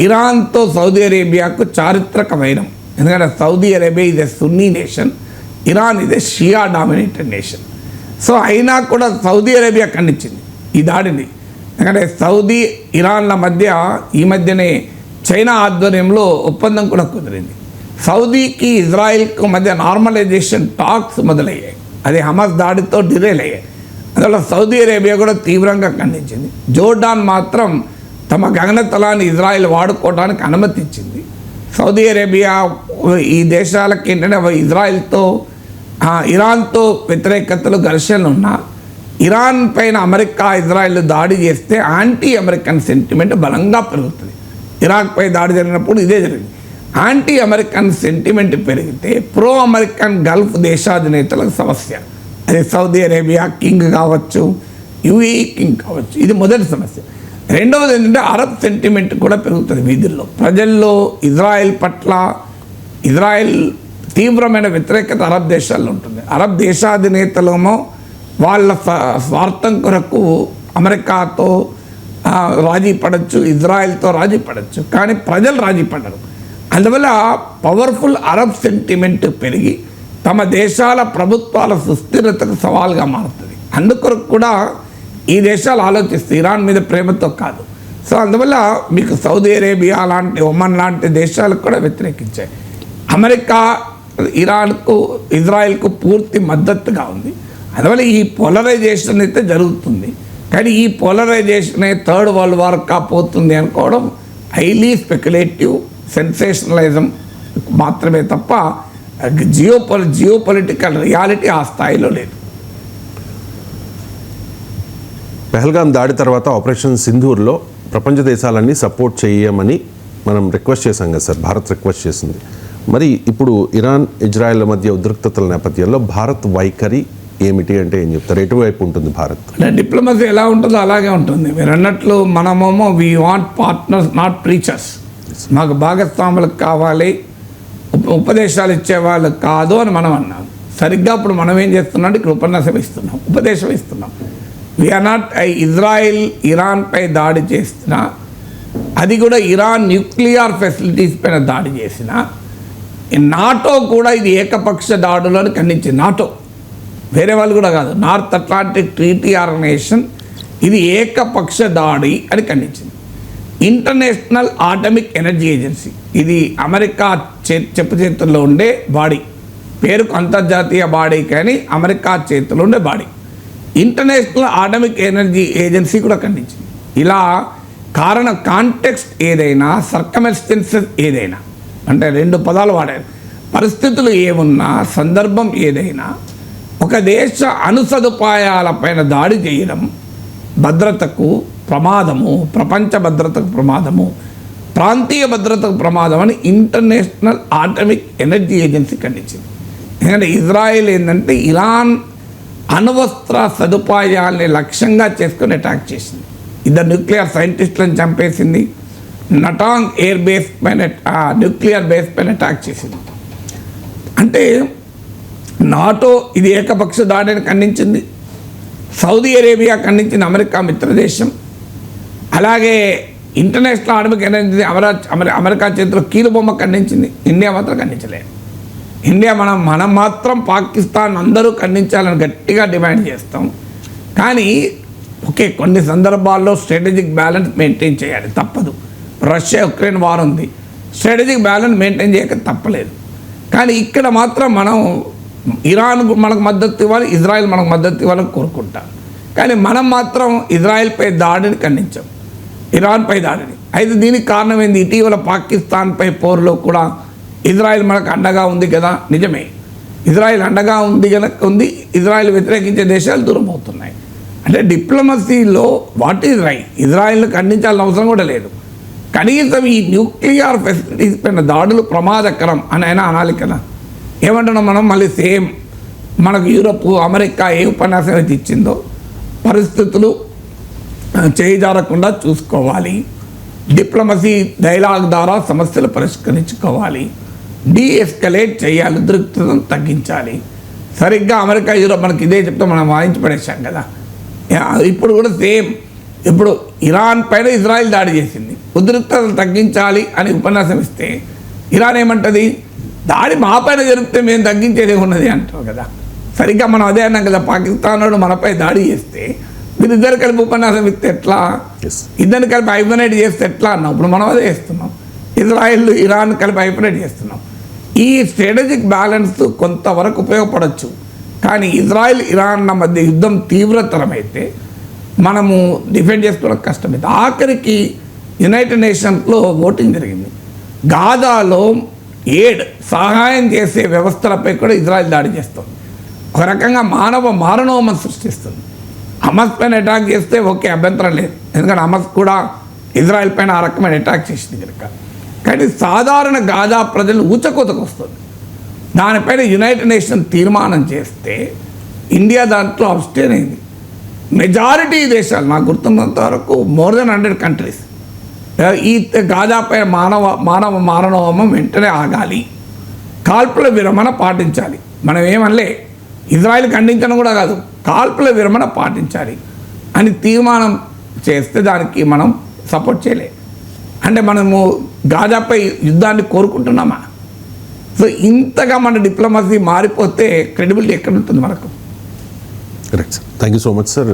ఇరాన్తో సౌదీ అరేబియాకు చారిత్రక వైరం. ఎందుకంటే సౌదీ అరేబియా ఇది సున్నీ నేషన్, ఇరాన్ ఇది షియా డామినేటెడ్ నేషన్. సో అయినా కూడా సౌదీ అరేబియా ఖండించింది ఈ దాడిని. ఎందుకంటే సౌదీ ఇరాన్ల మధ్య ఈ మధ్యనే చైనా ఆధ్వర్యంలో ఒప్పందం కూడా కుదిరింది. సౌదీకి ఇజ్రాయిల్కు మధ్య నార్మలైజేషన్ టాక్స్ మొదలయ్యాయి. అది హమాస్ దాడితో డిరేల్ అయ్యాయి. అందువల్ల సౌదీ అరేబియా కూడా తీవ్రంగా ఖండించింది. జోర్డాన్ మాత్రం తమ గగనతలాన్ని ఇజ్రాయెల్ వాడుకోవడానికి అనుమతించింది. సౌదీ అరేబియా ఈ దేశాలకి ఏంటంటే ఇజ్రాయెల్తో ఇరాన్తో వ్యతిరేకతలు ఘర్షణలు ఉన్నా ఇరాన్ పైన అమెరికా ఇజ్రాయెల్ దాడి చేస్తే యాంటీ అమెరికన్ సెంటిమెంట్ బలంగా పెరుగుతుంది. ఇరాక్పై దాడి జరిగినప్పుడు ఇదే జరిగింది. యాంటీ అమెరికన్ సెంటిమెంట్ పెరిగితే ప్రో అమెరికన్ గల్ఫ్ దేశాధినేతలకు సమస్య. అది సౌదీ అరేబియా కింగ్ కావచ్చు, యుఏఈ కింగ్ కావచ్చు. ఇది మొదటి సమస్య. రెండవది ఏంటంటే అరబ్ సెంటిమెంట్ కూడా పెరుగుతుంది. వీధుల్లో ప్రజల్లో ఇజ్రాయెల్ పట్ల ఇజ్రాయెల్ తీవ్రమైన వ్యతిరేకత అరబ్ దేశాల్లో ఉంటుంది. అరబ్ దేశాధినేతలేమో వాళ్ళ స్వార్థం కొరకు అమెరికాతో రాజీ పడవచ్చు, ఇజ్రాయెల్తో రాజీ పడవచ్చు, కానీ ప్రజలు రాజీ పడరు. అందువల్ల పవర్ఫుల్ అరబ్ సెంటిమెంట్ పెరిగి తమ దేశాల ప్రభుత్వాల సుస్థిరతకు సవాల్గా మారుతుంది. అందుకొరకు కూడా ఈ దేశాలు ఆలోచిస్తాయి, ఇరాన్ మీద ప్రేమతో కాదు. సో అందువల్ల మీకు సౌదీ అరేబియా లాంటి, ఒమన్ లాంటి దేశాలకు కూడా వ్యతిరేకించాయి. అమెరికా ఇరాన్కు ఇజ్రాయెల్కు పూర్తి మద్దతుగా ఉంది. అందువల్ల ఈ పోలరైజేషన్ అయితే జరుగుతుంది. కానీ ఈ పోలరైజేషన్ థర్డ్ వరల్డ్ వార్ కాపోతుంది అనుకోవడం హైలీ స్పెక్యులేటివ్ సెన్సేషనలిజం మాత్రమే తప్ప జియోపొలిటికల్ రియాలిటీ ఆ స్థాయిలో లేదు. పెహల్గాం దాడి తర్వాత ఆపరేషన్ సింధూర్లో ప్రపంచ దేశాలన్నీ సపోర్ట్ చేయమని మనం రిక్వెస్ట్ చేశాం కదా సార్, భారత్ రిక్వెస్ట్ చేసింది. మరి ఇప్పుడు ఇరాన్ ఇజ్రాయెల్ మధ్య ఉద్రిక్తతల నేపథ్యంలో భారత్ వైఖరి ఏమిటి అంటే ఏం చెప్తారు? ఎటువైపు ఉంటుంది భారత్? అంటే డిప్లొమసీ ఎలా ఉంటుందో అలాగే ఉంటుంది. మీరు అన్నట్లు మనమేమో we want partners not preachers. మాకు భాగస్వాములకు కావాలి, ఉపదేశాలు ఇచ్చేవాళ్ళు కాదు అని మనం అన్నాం. సరిగ్గా ఇప్పుడు మనం ఏం చేస్తున్నాం అంటే ఇక్కడ ఉపన్యాసం ఇస్తున్నాం, ఉపదేశం ఇస్తున్నాం. వీఆర్ నాట్ ఇజ్రాయిల్ ఇరాన్పై దాడి చేసినా, అది కూడా ఇరాన్ న్యూక్లియర్ ఫెసిలిటీస్ పైన దాడి చేసిన నాటో కూడా ఇది ఏకపక్ష దాడులు అని ఖండించింది. నాటో, వేరే వాళ్ళు కూడా కాదు, నార్త్ అట్లాంటిక్ ట్రీటీ ఆర్గనైజేషన్ ఇది ఏకపక్ష దాడి అని ఖండించింది. ఇంటర్నేషనల్ ఆటమిక్ ఎనర్జీ ఏజెన్సీ ఇది అమెరికా చెప్పు చేతుల్లో ఉండే బాడీ, పేరుకు అంతర్జాతీయ బాడీ కానీ అమెరికా చేతుల్లో ఉండే body. International atomic energy agency కూడా ఖండించింది. ఇలా కాంటెక్స్ట్ ఏదైనా, సర్కమ్స్టెన్సెస్ ఏదైనా, అంటే రెండు పదాలు వాడారు, పరిస్థితులు ఏమున్నా, సందర్భం ఏదైనా ఒక దేశ సదుపాయాలపైన దాడి చేయడం భద్రతకు ప్రమాదము, ప్రపంచ భద్రతకు ప్రమాదము, ప్రాంతీయ భద్రతకు ప్రమాదం అని ఇంటర్నేషనల్ ఆటమిక్ ఎనర్జీ ఏజెన్సీ ఖండించింది. ఎందుకంటే ఇజ్రాయెల్ ఏంటంటే ఇరాన్ అణ్వస్త్ర సదుపాయాల్ని లక్ష్యంగా చేసుకుని అటాక్ చేసింది. ఇద్దరు న్యూక్లియర్ సైంటిస్టులను చంపేసింది. నటాంగ్ ఎయిర్ బేస్ పైన న్యూక్లియర్ బేస్ పైన అటాక్ చేసింది. అంటే నాటో ఇది ఏకపక్ష దాడిని ఖండించింది, సౌదీ అరేబియా ఖండించింది, అమెరికా మిత్రదేశం. అలాగే ఇంటర్నేషనల్ ఆటమిక్ ఎనర్జీ అమెరికా చేతిలో కీలుబొమ్మ ఖండించింది. ఇండియా మాత్రం ఖండించలేదు. ఇండియా మనం మాత్రం పాకిస్తాన్ అందరూ ఖండించాలని గట్టిగా డిమాండ్ చేస్తాం. కానీ ఓకే, కొన్ని సందర్భాల్లో స్ట్రాటజిక్ బ్యాలెన్స్ మెయింటైన్ చేయాలి, తప్పదు. రష్యా ఉక్రెయిన్ వార్ ఉంది, స్ట్రాటజిక్ బ్యాలెన్స్ మెయింటైన్ చేయక తప్పలేదు. కానీ ఇక్కడ మాత్రం మనం ఇరాన్ మనకు మద్దతు ఇవ్వాలి, ఇజ్రాయెల్ మనకు మద్దతు ఇవ్వాలని కోరుకుంటాం. కానీ మనం మాత్రం ఇజ్రాయెల్పై దాడిని ఖండించాం, ఇరాన్పై దాడిని. అయితే దీనికి కారణం ఏంది? ఇటీవల పాకిస్తాన్పై పోరులో కూడా ఇజ్రాయెల్ మనకు అండగా ఉంది కదా. నిజమే, ఇజ్రాయెల్ అండగా ఉంది కనుక ఉంది, ఇజ్రాయెల్ వ్యతిరేకించే దేశాలు దూరం అవుతున్నాయి. అంటే డిప్లొమసీలో వాట్ ఈజ్ రైట్, ఇజ్రాయెల్ని ఖండించాల్సిన అవసరం కూడా లేదు. కనీసం ఈ న్యూక్లియర్ ఫెసిలిటీస్ పైన దాడులు ప్రమాదకరం అని అయినా అనాలి కదా. ఏమంటున్నాం మనం? మళ్ళీ సేమ్ మనకు యూరప్, అమెరికా ఏ ఉపన్యాసం అయితే ఇచ్చిందో పరిస్థితులు చేజారకుండా చూసుకోవాలి, డిప్లొమసీ డైలాగ్ ద్వారా సమస్యలు పరిష్కరించుకోవాలి, డీఎస్కలేట్ చేయాలి, ఉద్రిక్తతను తగ్గించాలి. సరిగ్గా అమెరికా యూరోప్ మనకి ఇదే చెప్తే మనం వాయించి పడేసాం కదా. ఇప్పుడు కూడా సేమ్, ఇప్పుడు ఇరాన్ పైన ఇజ్రాయెల్ దాడి చేసింది, ఉద్రిక్తతను తగ్గించాలి అని ఉపన్యాసం ఇస్తే ఇరాన్ ఏమంటుంది? దాడి మా పైన జరిగితే మేము తగ్గించేది ఉన్నది అంటారు కదా. సరిగ్గా మనం అదే అన్నాం కదా, పాకిస్తాన్ వాడు మనపై దాడి చేస్తే వీరిద్దరు కలిపి ఉపన్యాసం ఇస్తే ఎట్లా, ఇద్దరిని కలిపి హైబర్నేట్ చేస్తే ఎట్లా అన్నాం. ఇప్పుడు మనం అదే చేస్తున్నాం, ఇజ్రాయెల్ ఇరాన్ కలిపి హైబర్నేట్ చేస్తున్నాం. ఈ స్ట్రాటజిక్ బ్యాలెన్స్ కొంతవరకు ఉపయోగపడవచ్చు, కానీ ఇజ్రాయెల్ ఇరాన్ల మధ్య యుద్ధం తీవ్రతరమైతే మనము డిఫెండ్ చేసుకోవడం కష్టమైంది. ఆఖరికి యునైటెడ్ నేషన్స్లో ఓటింగ్ జరిగింది. గాజాలో సహాయం చేసే వ్యవస్థలపై కూడా ఇజ్రాయెల్ దాడి చేస్తుంది. ఒక రకంగా మానవ మారణోమం సృష్టిస్తుంది. హమస్ పైన అటాక్ చేస్తే ఓకే, అభ్యంతరం లేదు, ఎందుకంటే హమస్ కూడా ఇజ్రాయెల్ పైన ఆ రకమైన అటాక్ చేసింది కనుక. కానీ సాధారణ గాజా ప్రజలు ఊచకోతకు వస్తుంది. దానిపైన యునైటెడ్ నేషన్ తీర్మానం చేస్తే ఇండియా దాంట్లో అబ్స్టైన్ అయింది. మెజారిటీ దేశాలు నాకు గుర్తున్నంత వరకు మోర్ దెన్ 100 కంట్రీస్ ఈ గాజాపై మానవ మారణోమం వెంటనే ఆగాలి, కాల్పుల విరమణ పాటించాలి. మనం ఏమనలే, ఇజ్రాయెల్ ఖండించడం కూడా కాదు, కాల్పుల విరమణ పాటించాలి అని తీర్మానం చేస్తే దానికి మనం సపోర్ట్ చేయలే. అంటే మనము గాజాపై యుద్ధాన్ని కోరుకుంటున్నామా? సో ఇంతగా మన డిప్లొమసీ మారిపోతే క్రెడిబిలిటీ ఎక్కడ ఉంటుంది మనకు? Correct sir. Thank you so much sir.